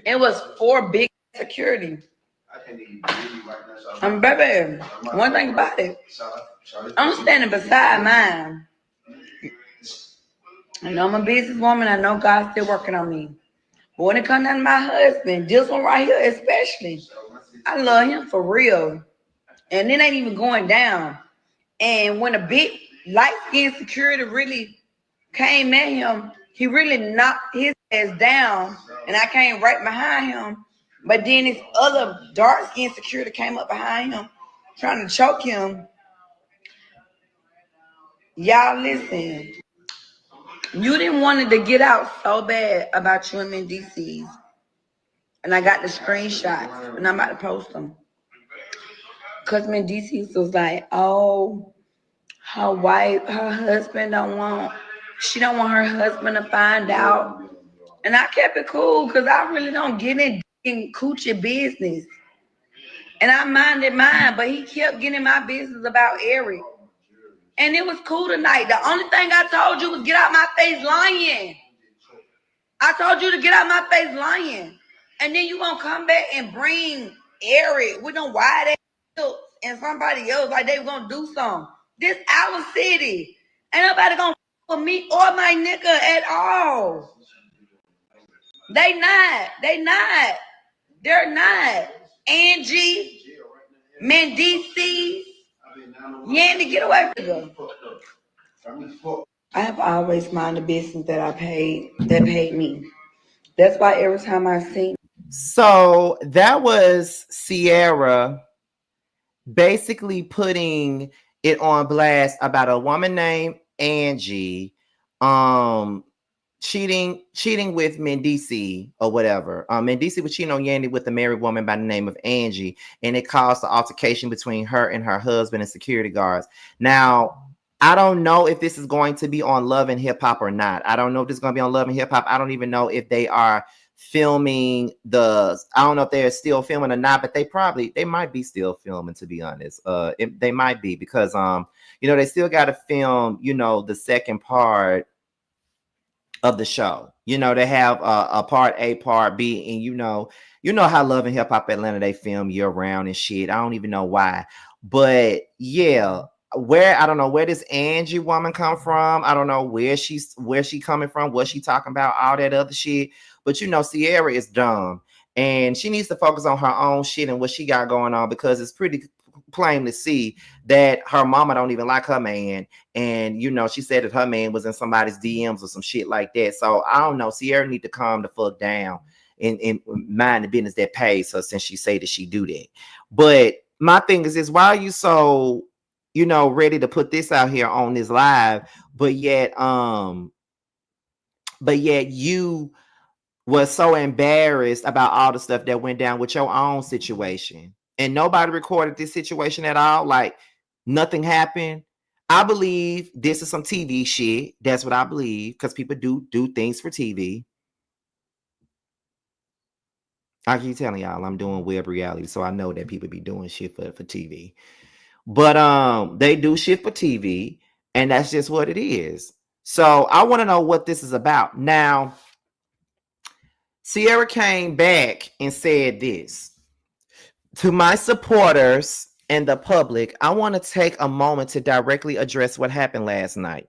it was 4 big security. Baby, one thing about it, I'm standing beside mine. I know I'm a businesswoman. I know God's still working on me. But when it comes down to my husband, this one right here especially, I love him for real. And it ain't even going down. And when a big light-skinned security really came at him, he really knocked his ass down, and I came right behind him. But then this other dark-skinned security came up behind him, trying to choke him. Y'all listen. You didn't want it to get out so bad about you and Mendecees. And I got the screenshots, and I'm about to post them. Because Mendecees was like, oh, her husband she don't want her husband to find out. And I kept it cool because I really don't get in coochie business. And I minded mine, but he kept getting my business about Eric. And it was cool tonight. The only thing I told you was get out my face lying. I told you to get out my face lying. And then you gonna come back and bring Eric with them wide ass and somebody else like they were gonna do something. This our city. Ain't nobody gonna for me or my nigga at all. They not. They're not. Angie, Mendecees, Yandy, get away from them. I have always minded the business that paid me. That's why every time I sing.
So that was Sierra basically putting it on blast about a woman named Angie cheating with Mendecees or whatever. Mendecees was cheating on Yandy with a married woman by the name of Angie, and it caused the altercation between her and her husband and security guards. Now, I don't know if this is going to be on Love and Hip Hop or not. I don't know if this is going to be on Love and Hip Hop. I don't even know if they are filming I don't know if they're still filming or not, but they might be still filming, to be honest. They might be, because they still got to film, the second part of the show. They have a part A, part B, and you know how Love and Hip Hop Atlanta, they film year round and shit. I don't even know why, but yeah, I don't know where this Angie woman come from. I don't know where she coming from, what she talking about, all that other shit. But Sierra is dumb, and she needs to focus on her own shit and what she got going on, because it's pretty plain to see that her mama don't even like her man. And she said that her man was in somebody's DMs or some shit like that. So I don't know. Sierra need to calm the fuck down and mind the business that pays her, since she say that she do that. But my thing is why are you so ready to put this out here on this live, but yet you was so embarrassed about all the stuff that went down with your own situation, and nobody recorded this situation at all? Like, nothing happened. I believe this is some TV shit. That's what I believe, because people do things for TV. I keep telling y'all I'm doing web reality, so I know that people be doing shit for TV. But they do shit for TV, and that's just what it is. So I want to know what this is about. Now, Sierra came back and said this: to my supporters and the public, I want to take a moment to directly address what happened last night.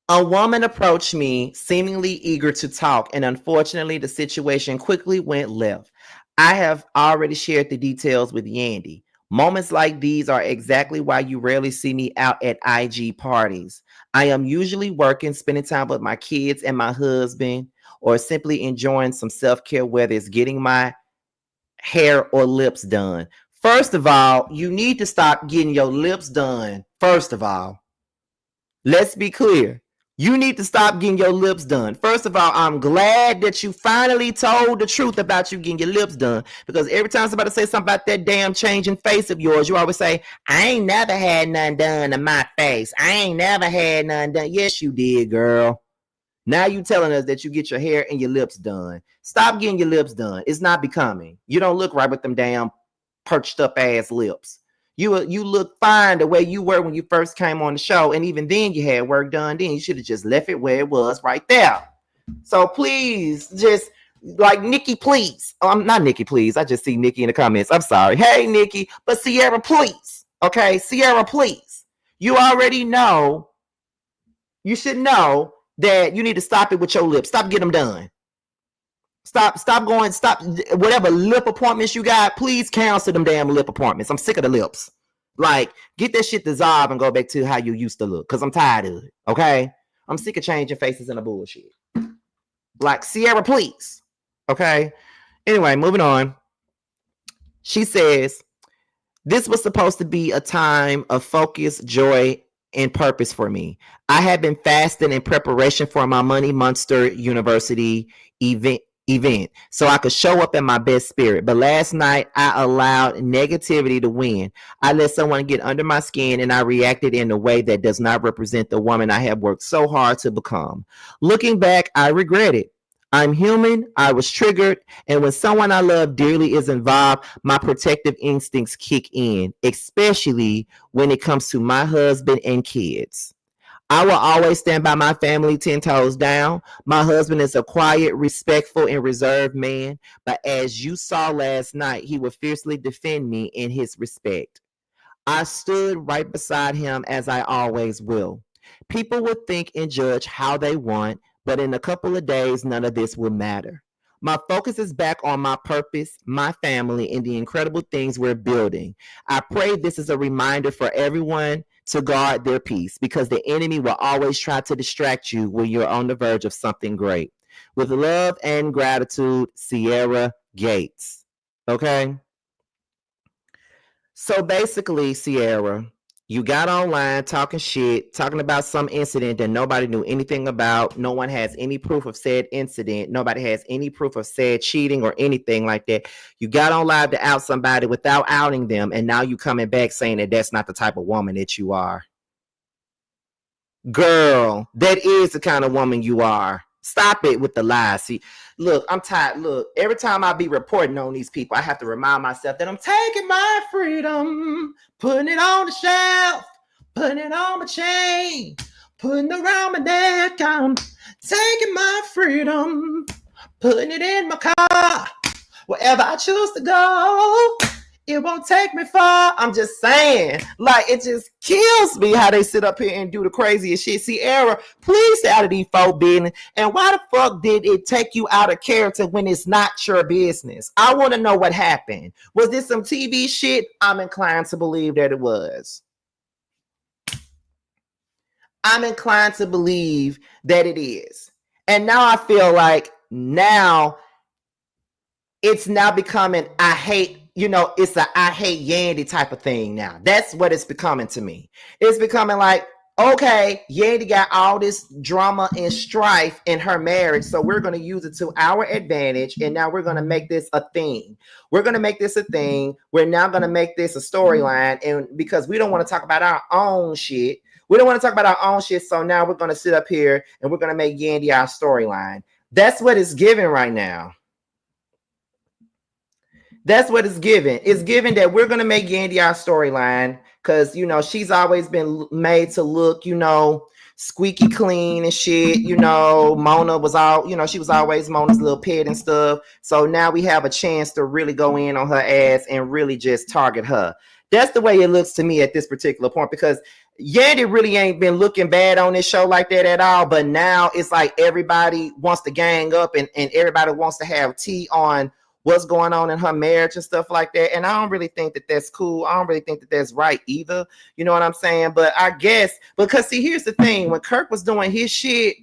A woman approached me, seemingly eager to talk, and unfortunately, the situation quickly went left. I have already shared the details with Yandy. Moments like these are exactly why you rarely see me out at IG parties. I am usually working, spending time with my kids and my husband, or simply enjoying some self-care, whether it's getting my hair or lips done. First of all, you need to stop getting your lips done. First of all, let's be clear. You need to stop getting your lips done. First of all, I'm glad that you finally told the truth about you getting your lips done, because every time somebody say something about that damn changing face of yours, you always say, I ain't never had none done to my face. I ain't never had none done. Yes, you did, girl. Now you telling us that you get your hair and your lips done. Stop getting your lips done. It's not becoming. You don't look right with them damn perched up ass lips. You look fine the way you were when you first came on the show, and even then you had work done. Then you should have just left it where it was, right there. So please, just like Nikki, please. Oh, I'm not Nikki, please. I just see Nikki in the comments. I'm sorry. Hey, Nikki, but Sierra, please. Okay, Sierra, please. You already know. You should know that you need to stop it with your lips. Stop getting them done. Stop whatever lip appointments you got. Please cancel them damn lip appointments. I'm sick of the lips. Like, get that shit dissolved and go back to how you used to look, because I'm tired of it. Okay, I'm sick of changing faces and the bullshit. Like, Sierra, please. Okay, anyway, moving on. She says this was supposed to be a time of focus, joy, and purpose for me. I had been fasting in preparation for my Money Monster University event so I could show up in my best spirit. But last night I allowed negativity to win. I let someone get under my skin, and I reacted in a way that does not represent the woman I have worked so hard to become. Looking back, I regret it. I'm human. I was triggered. And when someone I love dearly is involved, my protective instincts kick in, especially when it comes to my husband and kids. I will always stand by my family 10 toes down. My husband is a quiet, respectful, and reserved man. But as you saw last night, he would fiercely defend me in his respect. I stood right beside him, as I always will. People will think and judge how they want, but in a couple of days, none of this will matter. My focus is back on my purpose, my family, and the incredible things we're building. I pray this is a reminder for everyone to guard their peace, because the enemy will always try to distract you when you're on the verge of something great. With love and gratitude, Sierra Gates. Okay? So basically, Sierra, You got online talking shit, talking about some incident that nobody knew anything about. No one has any proof of said incident. Nobody has any proof of said cheating or anything like that. You got on live to out somebody without outing them, and now you coming back saying that that's not the type of woman that you are. Girl, that is the kind of woman you are. Stop it with the lies. See, look, I'm tired. Look, every time I be reporting on these people, I have to remind myself that I'm taking my freedom, putting it on the shelf, putting it on my chain, putting it around my neck. I'm taking my freedom, putting it in my car, wherever I choose to go. It won't take me far. I'm just saying, like, it just kills me how they sit up here and do the craziest shit. Sierra, please stay out of these folk business. And why the fuck did it take you out of character when it's not your business? I want to know what happened. Was this some TV shit? I'm inclined to believe that it was. I'm inclined to believe that it is. And now I feel like now it's now becoming, I hate, it's a I hate Yandy type of thing now. That's what it's becoming to me. It's becoming like, okay, Yandy got all this drama and strife in her marriage, so we're going to use it to our advantage, and now we're going to make this a thing. We're going to make this a thing. We're now going to make this a storyline, and because we don't want to talk about our own shit, so now we're going to sit up here and we're going to make Yandy our storyline. That's what it's giving right now. That's what it's given. It's given that we're going to make Yandy our storyline because, she's always been made to look, squeaky clean and shit. Mona was all, she was always Mona's little pet and stuff. So now we have a chance to really go in on her ass and really just target her. That's the way it looks to me at this particular point, because Yandy really ain't been looking bad on this show like that at all. But now it's like everybody wants to gang up and everybody wants to have tea on what's going on in her marriage and stuff like that. And I don't really think that that's cool. I don't really think that that's right either. You know what I'm saying? But I guess, because see, here's the thing. When Kirk was doing his shit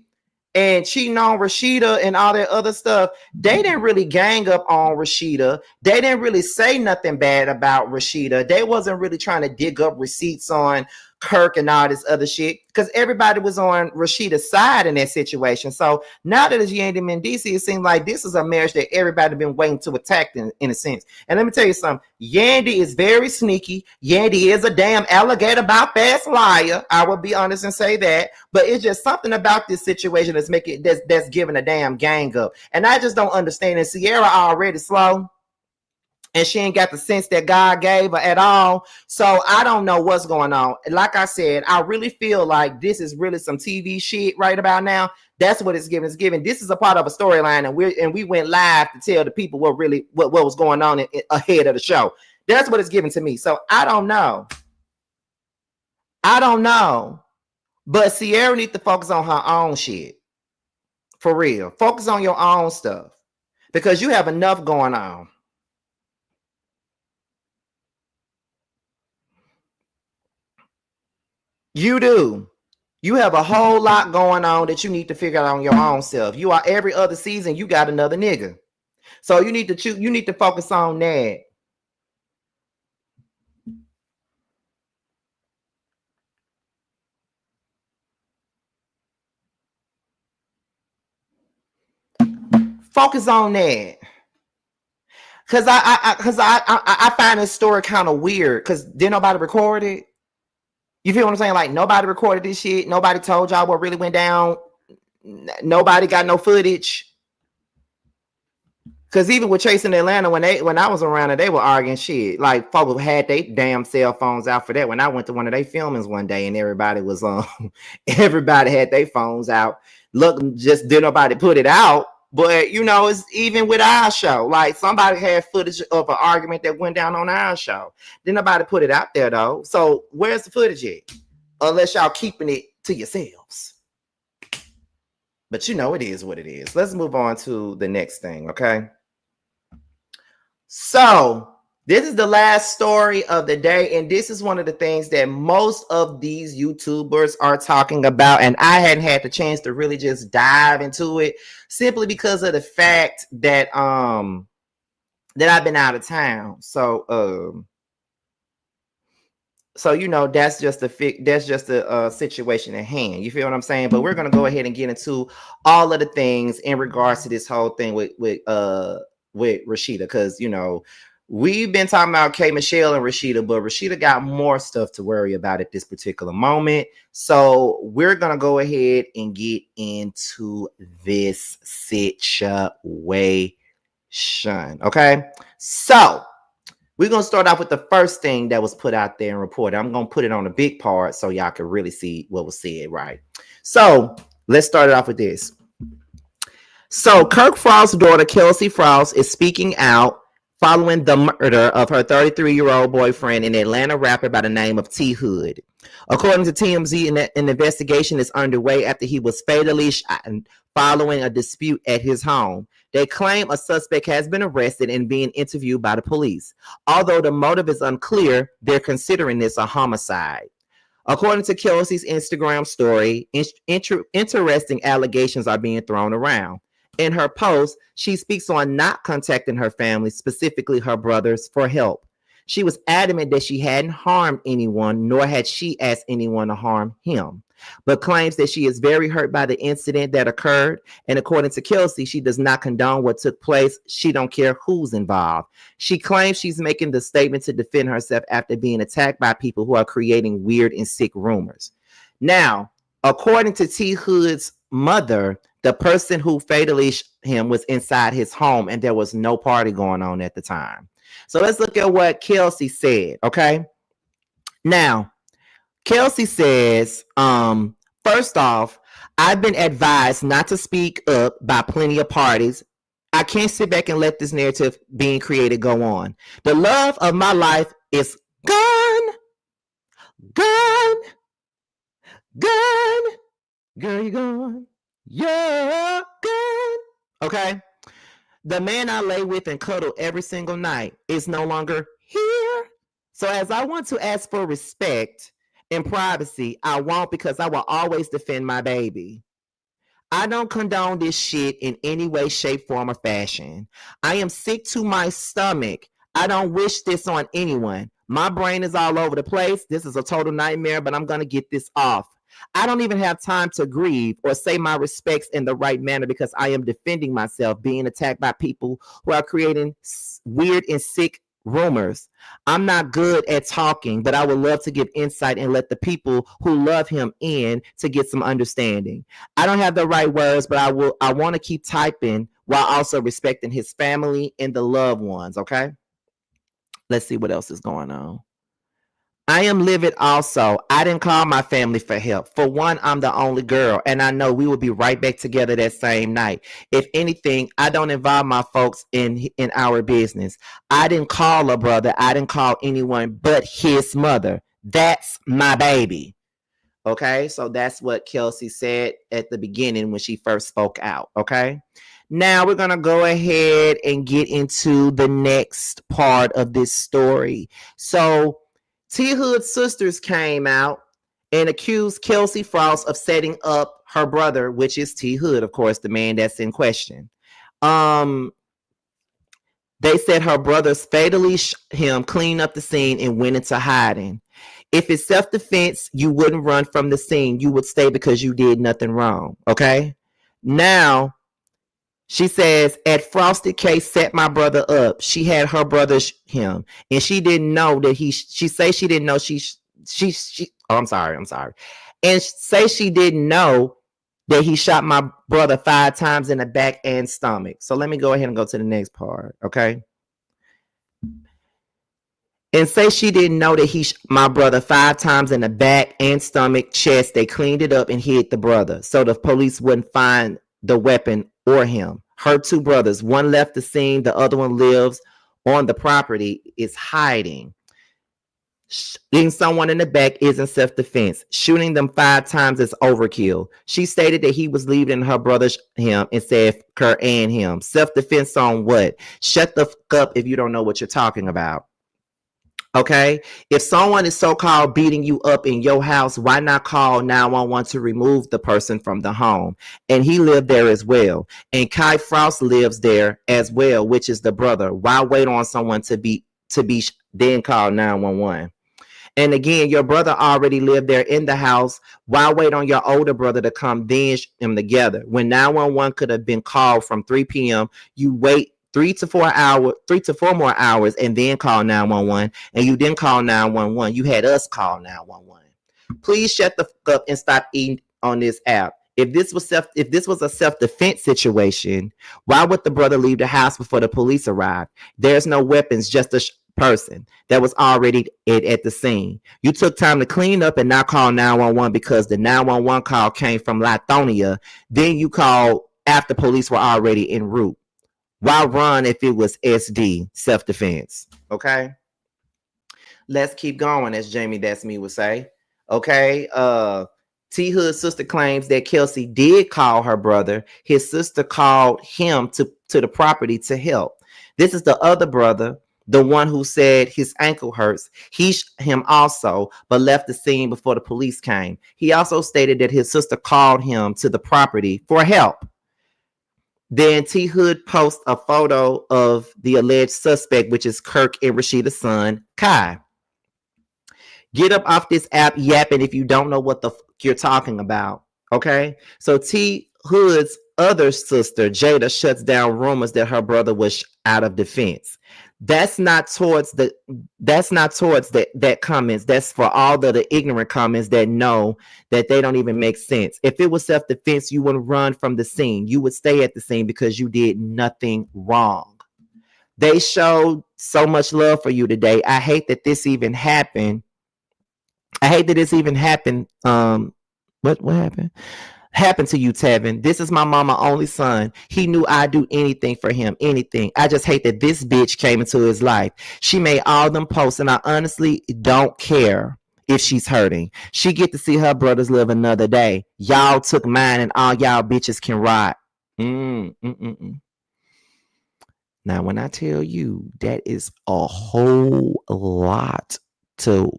and cheating on Rasheeda and all that other stuff, they didn't really gang up on Rasheeda. They didn't really say nothing bad about Rasheeda. They wasn't really trying to dig up receipts on Kirk and all this other shit, because everybody was on Rasheeda's side in that situation. So now that it's Gates and Mendeecees, it seems like this is a marriage that everybody been waiting to attack in a sense. And let me tell you something. Yandy is very sneaky. Yandy is a damn alligator about fast liar. I will be honest and say that. But it's just something about this situation that's giving a damn gang up. And I just don't understand it. Sierra already slow, and she ain't got the sense that God gave her at all. So I don't know what's going on. Like I said, I really feel like this is really some TV shit right about now. That's what it's giving. It's giving. This is a part of a storyline, and we went live to tell the people what was going on ahead of the show. That's what it's giving to me. So I don't know. But Sierra needs to focus on her own shit. For real. Focus on your own stuff, because you have enough going on. You do. You have a whole lot going on that you need to figure out on your own self. You are every other season, you got another nigga. So you need to focus on that. Focus on that. Cause I find this story kind of weird, because didn't nobody record it. You feel what I'm saying? Like, nobody recorded this shit. Nobody told y'all what really went down. Nobody got no footage. Because even with Chasing Atlanta, when I was around, they were arguing shit. Like, folks had their damn cell phones out for that. When I went to one of their filmings one day, and everybody was everybody had their phones out. Look, just did nobody put it out. But it's even with our show. Like, somebody had footage of an argument that went down on our show. Didn't nobody put it out there though. So where's the footage at? Unless y'all keeping it to yourselves. But it is what it is. Let's move on to the next thing, okay? So this is the last story of the day, and this is one of the things that most of these YouTubers are talking about, and I hadn't had the chance to really just dive into it, simply because of the fact that that I've been out of town. So So that's just a situation at hand. You feel what I'm saying? But we're gonna go ahead and get into all of the things in regards to this whole thing with Rasheeda, because we've been talking about K Michelle and Rasheeda, but Rasheeda got more stuff to worry about at this particular moment. So we're gonna go ahead and get into this situation. Okay, so we're going to start off with the first thing that was put out there and reported. I'm going to put it on a big part so y'all can really see what was said, right? So let's start it off with this. So Kirk Frost's daughter, Kelsey Frost, is speaking out following the murder of her 33-year-old boyfriend, an Atlanta rapper by the name of T Hood. According to TMZ, an investigation is underway after he was fatally shot following a dispute at his home. They claim a suspect has been arrested and being interviewed by the police. Although the motive is unclear, they're considering this a homicide. According to Kelsey's Instagram story, interesting allegations are being thrown around. In her post, she speaks on not contacting her family, specifically her brothers, for help. She was adamant that she hadn't harmed anyone, nor had she asked anyone to harm him, but claims that she is very hurt by the incident that occurred. And according to Kelsey, she does not condone what took place. She don't care who's involved. She claims she's making the statement to defend herself after being attacked by people who are creating weird and sick rumors. Now, according to T Hood's mother, the person who fatally shot him was inside his home and there was no party going on at the time. So let's look at what Kelsey said, okay? Now, Kelsey says, first off, I've been advised not to speak up by plenty of parties. I can't sit back and let this narrative being created go on. The love of my life is gone. Girl, you're gone. You're gone. Okay? The man I lay with and cuddle every single night is no longer here. So as I want to ask for respect and privacy, I won't, because I will always defend my baby. I don't condone this shit in any way, shape, form, or fashion. I am sick to my stomach. I don't wish this on anyone. My brain is all over the place. This is a total nightmare, but I'm going to get this off. I don't even have time to grieve or say my respects in the right manner because I am defending myself, being attacked by people who are creating weird and sick rumors. I'm not good at talking, but I would love to give insight and let the people who love him in to get some understanding. I don't have the right words, but I want to keep typing while also respecting his family and the loved ones, okay? Let's see what else is going on. I am livid also. I didn't call my family for help. For one, I'm the only girl, and I know we will be right back together that same night. If anything, I don't involve my folks in our business. I didn't call a brother. I didn't call anyone but his mother. That's my baby. Okay, so that's what Kelsey said at the beginning when she first spoke out. Okay, now we're going to go ahead and get into the next part of this story. So T Hood's sisters came out and accused Kelsey Frost of setting up her brother, which is T Hood, of course, the man that's in question. They said her brothers fatally shot him, cleaned up the scene, and went into hiding. If it's self-defense, you wouldn't run from the scene. You would stay because you did nothing wrong. Okay? Now, she says, at Frosted Case set my brother up. She had her brother him, and she didn't know that she say she didn't know I'm sorry. And say she didn't know that he shot my brother 5 times in the back and stomach. So let me go ahead and go to the next part, okay? And say she didn't know that he shot my brother 5 times in the back and stomach, chest. They cleaned it up and hid the brother so the police wouldn't find the weapon or him. Her 2 brothers, one left the scene, the other one lives on the property, is hiding. Shooting someone in the back isn't self-defense. Shooting them 5 times is overkill. She stated that he was leaving her brother him and said her and him. Self-defense on what? Shut the fuck up if you don't know what you're talking about. Okay, if someone is so-called beating you up in your house, why not call 911 to remove the person from the home? And he lived there as well. And Kai Frost lives there as well, which is the brother. Why wait on someone to be then call 911? And again, your brother already lived there in the house. Why wait on your older brother to come, then them together? When 911 could have been called from 3 p.m., you wait 3 to 4 more hours, and then call 911. And you didn't call 911. You had us call 911. Please shut the fuck up and stop eating on this app. If this was a self-defense situation, why would the brother leave the house before the police arrived? There's no weapons, just a person that was already at the scene. You took time to clean up and not call 911 because the 911 call came from Lithonia. Then you called after police were already en route. Why run if it was SD, self-defense? Okay. Let's keep going, as Jamie That's Me would say. Okay. T Hood's sister claims that Kelsey did call her brother. His sister called him to the property to help. This is the other brother, the one who said his ankle hurts. He him also, but left the scene before the police came. He also stated that his sister called him to the property for help. Then T Hood posts a photo of the alleged suspect, which is Kirk and Rasheeda's son, Kai. Get up off this app yapping if you don't know what the you're talking about. Okay. So T Hood's other sister, Jada, shuts down rumors that her brother was out of defense. That's not towards that comments. That's for all the ignorant comments that know that they don't even make sense. If it was self-defense, you wouldn't run from the scene. You would stay at the scene because you did nothing wrong. They showed so much love for you today. I hate that this even happened. What happened? Happened to you, Tevin. This is my mama only son. He knew I'd do anything for him, anything. I just hate that this bitch came into his life. She made all them posts, and I honestly don't care if she's hurting. She get to see her brothers live another day. Y'all took mine, and all y'all bitches can rot. Now, when I tell you that is a whole lot to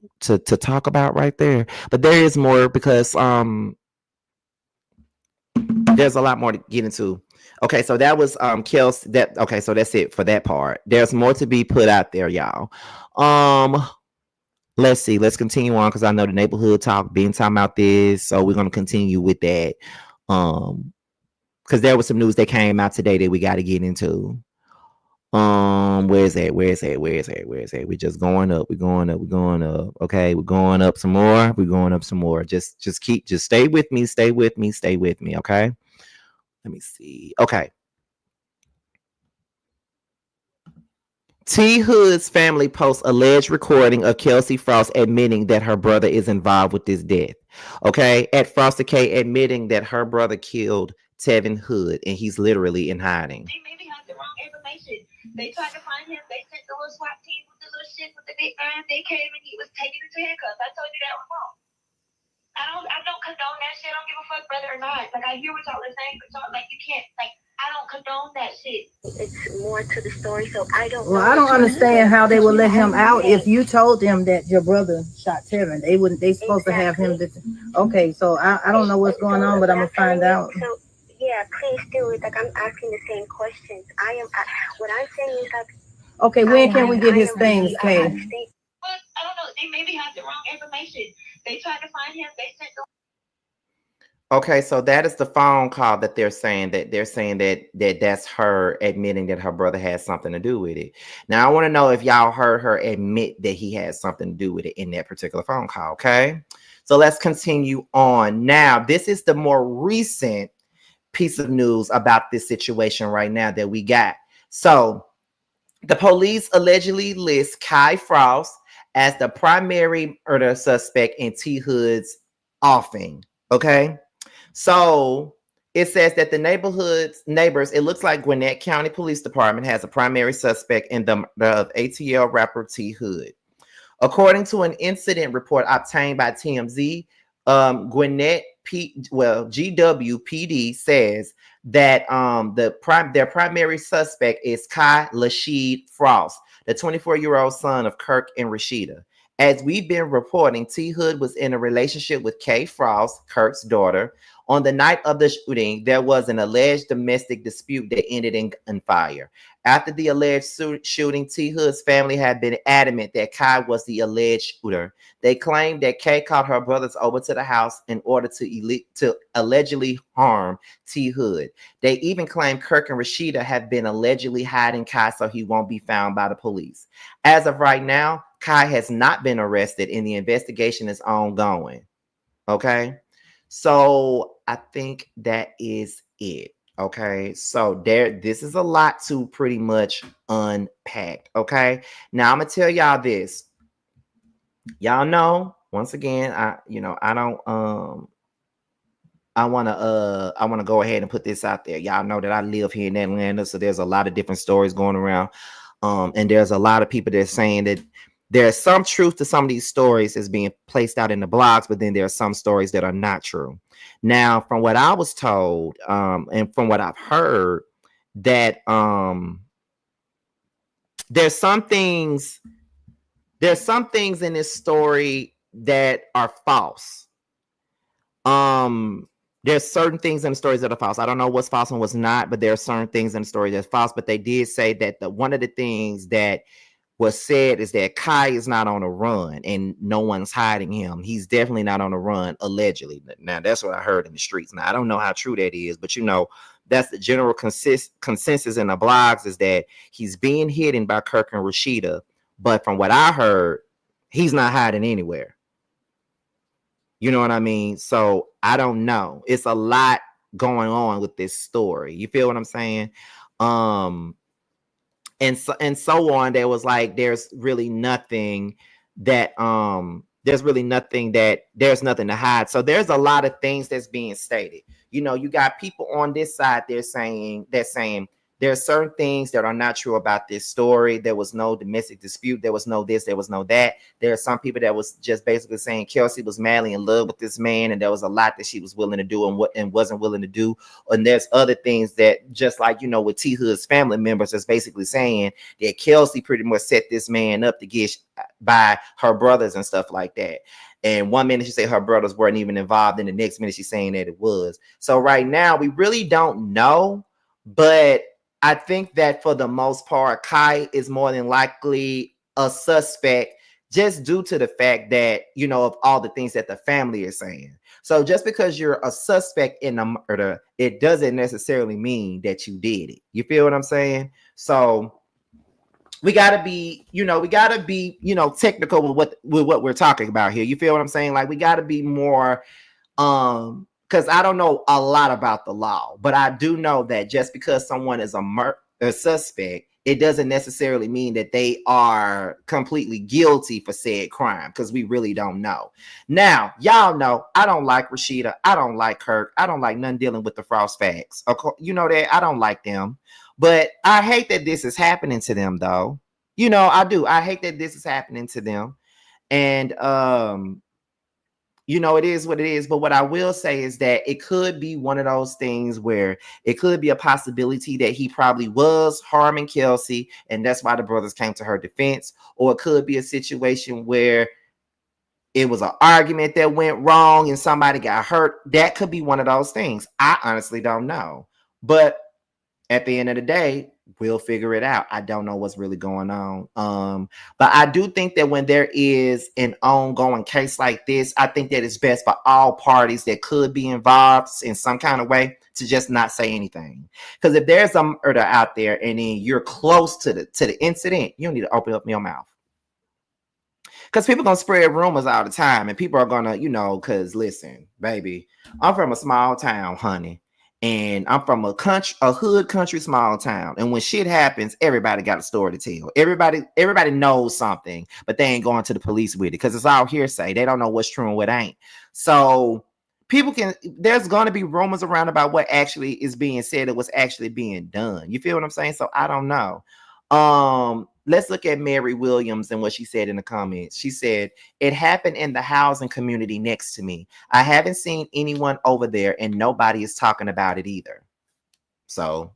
talk about right there, but there is more because there's a lot more to get into. Okay, so that was Kelsey. Okay, so that's it for that part. There's more to be put out there, y'all. Let's see. Let's continue on because I know the neighborhood talk been talking about this, so we're gonna continue with that. Because there was some news that came out today that we got to get into. Where's that? We're just going up. We're going up. Okay, we're going up some more. Just stay with me. Okay. Let me see. Okay. T Hood's family posts alleged recording of Kelsey Frost admitting that her brother is involved with this death. Okay. At Foster K admitting that her brother killed Tevin Hood and he's literally in hiding.
They maybe have the wrong information. They tried to find him. They sent the little SWAT team with the little shit with the big gun. They came and he was taken into handcuffs. I told you that was wrong. I don't condone that shit. I don't give a fuck whether or not. Like I hear what y'all are saying, but y'all like you can't like I don't condone that shit. It's more to the story, so I don't.
Well, I don't understand how they would let him out if you told them that your brother shot Tevin. They wouldn't. They supposed to have him. Okay, so I don't know what's going on, but I'm gonna find out.
So, yeah, please do it. Like I'm asking the same questions. What I'm saying is like.
Okay, when can we get his things, Kay?
I don't know. They maybe have the wrong information. They tried to find him. They sent the.
Okay, so that is the phone call that they're saying that's her admitting that her brother has something to do with it. Now, I want to know if y'all heard her admit that he had something to do with it in that particular phone call. Okay, so let's continue on. Now, this is the more recent piece of news about this situation right now that we got. So, the police allegedly list Kai Frost as the primary murder suspect in T Hood's offing. Okay. So it says that the neighbors, it looks like Gwinnett County Police Department has a primary suspect in the murder of ATL rapper T Hood. According to an incident report obtained by TMZ, Gwinnett GWPD says that their primary suspect is Kai Rasheed Frost, the 24-year-old son of Kirk and Rasheeda. As we've been reporting, T Hood was in a relationship with Kay Frost, Kirk's daughter. On the night of the shooting, there was an alleged domestic dispute that ended in gunfire. After the alleged shooting, T Hood's family had been adamant that Kai was the alleged shooter. They claimed that Kay called her brothers over to the house in order to allegedly harm T Hood. They even claimed Kirk and Rasheeda have been allegedly hiding Kai so he won't be found by the police. As of right now, Kai has not been arrested and the investigation is ongoing. Okay. So I think that is it. Okay. So this is a lot to pretty much unpack. Okay. Now I'm gonna tell y'all this. Y'all know, once again, I wanna go ahead and put this out there. Y'all know that I live here in Atlanta, so there's a lot of different stories going around. And there's a lot of people that are saying that there's some truth to some of these stories is being placed out in the blogs, but then there are some stories that are not true. Now, from what I was told, and from what I've heard, that there's some things in this story that are false. There's certain things in the stories that are false. I don't know what's false and what's not, but there are certain things in the story that's false. But they did say that one of the things that was said is that Kai is not on a run and no one's hiding him. He's definitely not on a run, allegedly. Now, that's what I heard in the streets. Now, I don't know how true that is, but that's the general consensus in the blogs is that he's being hidden by Kirk and Rasheeda. But from what I heard, he's not hiding anywhere. You know what I mean? So I don't know. It's a lot going on with this story. You feel what I'm saying? And so on. There was like, there's nothing there's nothing to hide. So there's a lot of things that's being stated. You got people on this side, they're saying there are certain things that are not true about this story. There was no domestic dispute. There was no this. There was no that. There are some people that was just basically saying Kelsey was madly in love with this man, and there was a lot that she was willing to do and wasn't willing to do. And there's other things that, just like with T Hood's family members, that's basically saying that Kelsey pretty much set this man up to get by her brothers and stuff like that. And one minute she said her brothers weren't even involved, and the next minute she's saying that it was. So right now we really don't know, but I think that for the most part, Kai is more than likely a suspect just due to the fact that, of all the things that the family is saying. So just because you're a suspect in a murder, it doesn't necessarily mean that you did it. You feel what I'm saying? So we gotta be, technical with what we're talking about here. You feel what I'm saying? Like, we gotta be more, because I don't know a lot about the law, but I do know that just because someone is a suspect, it doesn't necessarily mean that they are completely guilty for said crime, because we really don't know. Now, y'all know I don't like Rasheeda. I don't like Kirk. I don't like none dealing with the Frost facts. You know that I don't like them, but I hate that this is happening to them, though. I do. I hate that this is happening to them, and it is what it is. But what I will say is that it could be one of those things where it could be a possibility that he probably was harming Kelsey, and that's why the brothers came to her defense. Or it could be a situation where it was an argument that went wrong and somebody got hurt. That could be one of those things. I honestly don't know. But at the end of the day, we'll figure it out. I don't know what's really going on. But I do think that when there is an ongoing case like this, I think that it's best for all parties that could be involved in some kind of way to just not say anything. Because if there's a murder out there and then you're close to the incident, you don't need to open up your mouth. Because people gonna spread rumors all the time, and people are gonna, because listen, baby, I'm from a small town, honey. And I'm from a hood country, small town. And when shit happens, everybody got a story to tell. Everybody knows something, but they ain't going to the police with it because it's all hearsay. They don't know what's true and what ain't. So there's going to be rumors around about what actually is being said or what's actually being done. You feel what I'm saying? So I don't know. Let's look at Mary Williams and what she said in the comments. She said, it happened in the housing community next to me. I haven't seen anyone over there and nobody is talking about it either. So,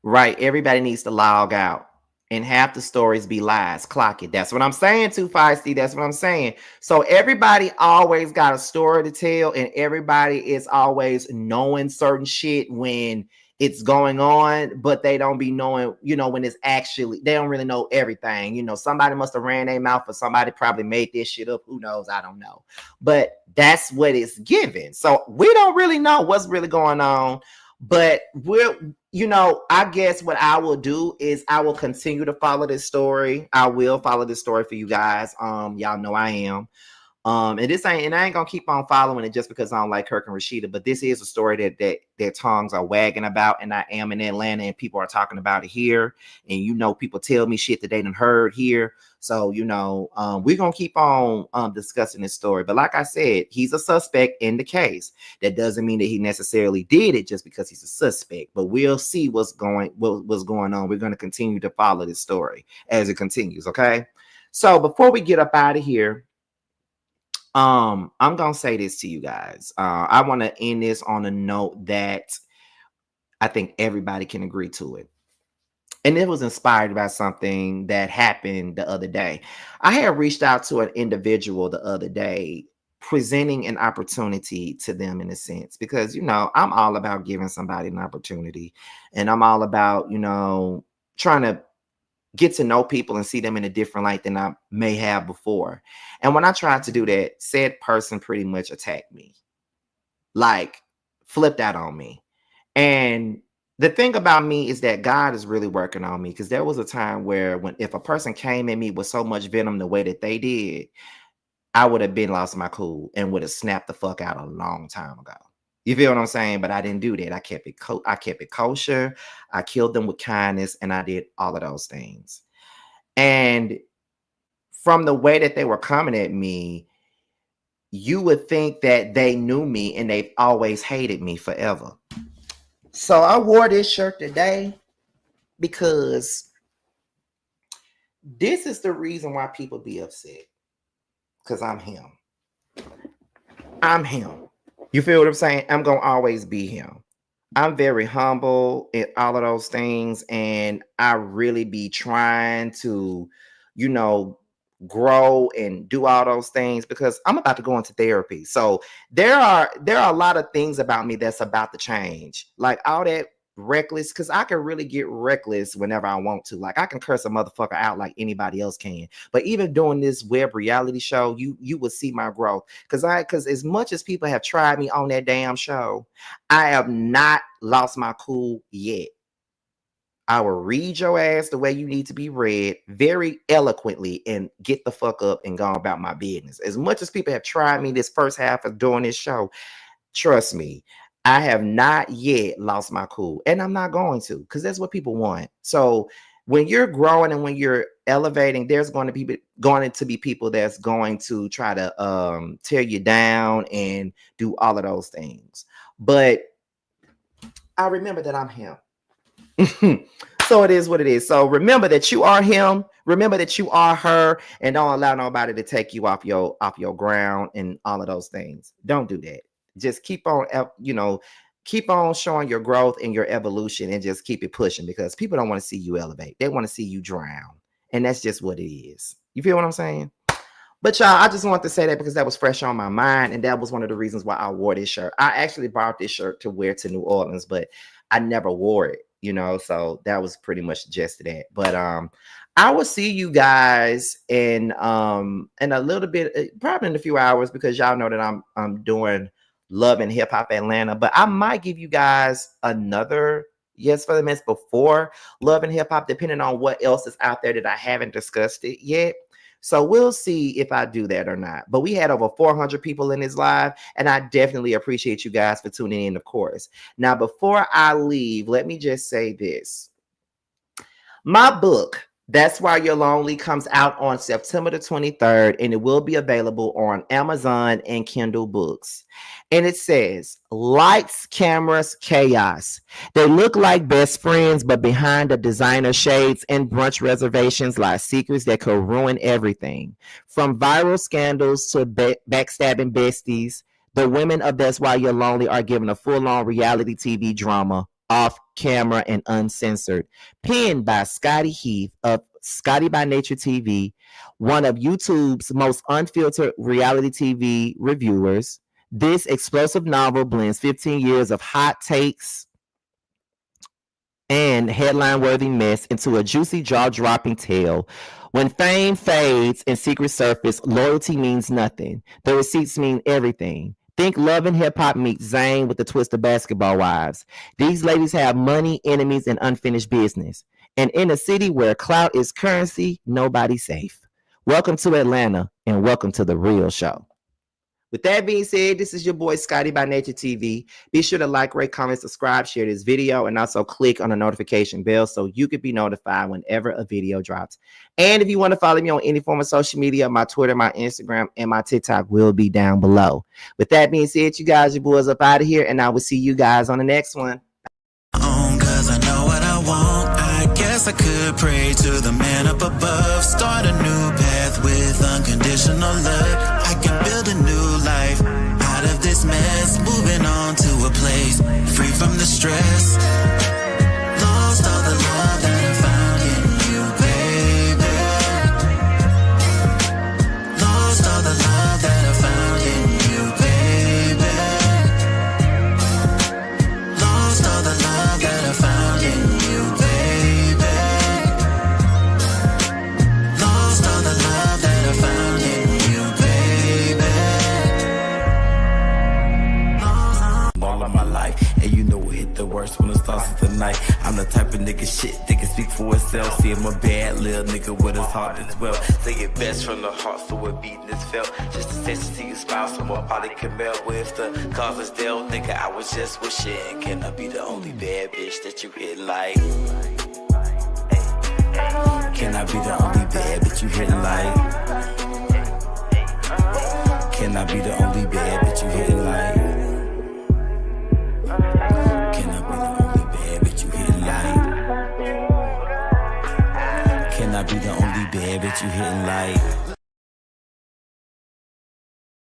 right. Everybody needs to log out and half the stories be lies. Clock it. That's what I'm saying, too, Feisty. That's what I'm saying. So everybody always got a story to tell, and everybody is always knowing certain shit when it's going on, but they don't be knowing, when it's actually, they don't really know everything. Somebody must have ran their mouth, or somebody probably made this shit up. Who knows? I don't know. But that's what it's given. So we don't really know what's really going on. But I guess what I will do is I will continue to follow this story. I will follow this story for you guys. Y'all know I am. And I ain't gonna keep on following it just because I don't like Kirk and Rasheeda, but this is a story that their tongues are wagging about, and I am in Atlanta and people are talking about it here. And people tell me shit that they done heard here. So, we're gonna keep on discussing this story. But like I said, he's a suspect in the case. That doesn't mean that he necessarily did it just because he's a suspect. But we'll see what's going on. We're gonna continue to follow this story as it continues, okay? So before we get up out of here, I'm gonna say this to you guys. I want to end this on a note that I think everybody can agree to it. And it was inspired by something that happened the other day. I had reached out to an individual the other day, presenting an opportunity to them in a sense, because I'm all about giving somebody an opportunity, and I'm all about trying to get to know people and see them in a different light than I may have before. And when I tried to do that, said person pretty much attacked me, like flipped out on me. And the thing about me is that God is really working on me, because there was a time where if a person came at me with so much venom the way that they did, I would have been lost my cool and would have snapped the fuck out a long time ago. You feel what I'm saying? But I didn't do that. I kept it kosher. I killed them with kindness, and I did all of those things. And from the way that they were coming at me, you would think that they knew me and they've always hated me forever. So I wore this shirt today because this is the reason why people be upset. Because I'm him. I'm him. You feel what I'm saying? I'm going to always be him. I'm very humble in all of those things. And I really be trying to, grow and do all those things, because I'm about to go into therapy. So there are a lot of things about me that's about to change. Like all that reckless, because I can really get reckless whenever I want to. Like I can curse a motherfucker out like anybody else can. But even doing this web reality show, you will see my growth. Because as much as people have tried me on that damn show, I have not lost my cool yet. I will read your ass the way you need to be read, very eloquently, and get the fuck up and go about my business. As much as people have tried me this first half of doing this show, trust me, I have not yet lost my cool, and I'm not going to, because that's what people want. So when you're growing and when you're elevating, there's going to be people that's going to try to tear you down and do all of those things. But I remember that I'm him. So it is what it is. So remember that you are him. Remember that you are her, and don't allow nobody to take you off your ground and all of those things. Don't do that. Just keep on, keep on showing your growth and your evolution, and just keep it pushing, because people don't want to see you elevate. They want to see you drown. And that's just what it is. You feel what I'm saying? But y'all, I just wanted to say that because that was fresh on my mind, and that was one of the reasons why I wore this shirt. I actually bought this shirt to wear to New Orleans, but I never wore it. So that was pretty much just that. But I will see you guys in a little bit, probably in a few hours, because y'all know that I'm doing Love and Hip Hop Atlanta. But I might give you guys another Yes for the Mess before Love and Hip Hop, depending on what else is out there that I haven't discussed it yet. So we'll see if I do that or not. But we had over 400 people in this live, and I definitely appreciate you guys for tuning in, of course. Now, before I leave, let me just say this. My book, That's Why You're Lonely, comes out on September the 23rd, and it will be available on Amazon and Kindle Books. And it says, lights, cameras, chaos. They look like best friends, but behind the designer shades and brunch reservations lie secrets that could ruin everything. From viral scandals to backstabbing besties, the women of That's Why You're Lonely are given a full-on reality TV drama off camera, and uncensored. Penned by Scotty Heath of Scotty by Nature TV, one of YouTube's most unfiltered reality TV reviewers. This explosive novel blends 15 years of hot takes and headline-worthy mess into a juicy, jaw-dropping tale. When fame fades and secrets surface, loyalty means nothing. The receipts mean everything. Think Love and Hip Hop meets Zane with the twist of Basketball Wives. These ladies have money, enemies, and unfinished business. And in a city where clout is currency, nobody's safe. Welcome to Atlanta, and welcome to The Real Show. With that being said, this is your boy Scotty by Nature TV. Be sure to like, rate, comment, subscribe, share this video, and also click on the notification bell so you can be notified whenever a video drops. And if you want to follow me on any form of social media, my Twitter, my Instagram, and my TikTok will be down below. With that being said, you guys, your boys up out of here, and I will see you guys on the next one.
Cause I know what I want. I guess I could pray to the man up above. Start a new path with unconditional love. I can build a new life out of this mess. Moving on to a place free from the stress. Lost all the love that I found in you, baby. Lost all the love that I found in you, baby. Lost all the love that I found in you, baby. Lost all the love that I found in you, baby. All of my life, and you know it hit the worst when it starts with the night. I'm the type of nigga shit that can speak for itself. See, I'm a bad little nigga with his heart as well. Say it best from the heart, so it beating is felt. Just a sense to see you smile, so my body can melt. With the cause is dealt, nigga, I was just wishing. Can I be the only bad bitch that you hit like? Can I be the only bad bitch you hit like? Can I be the only bad bitch you hit like? Can I be the only bad bitch you hit like? Can I be the only bad bitch you hitting like?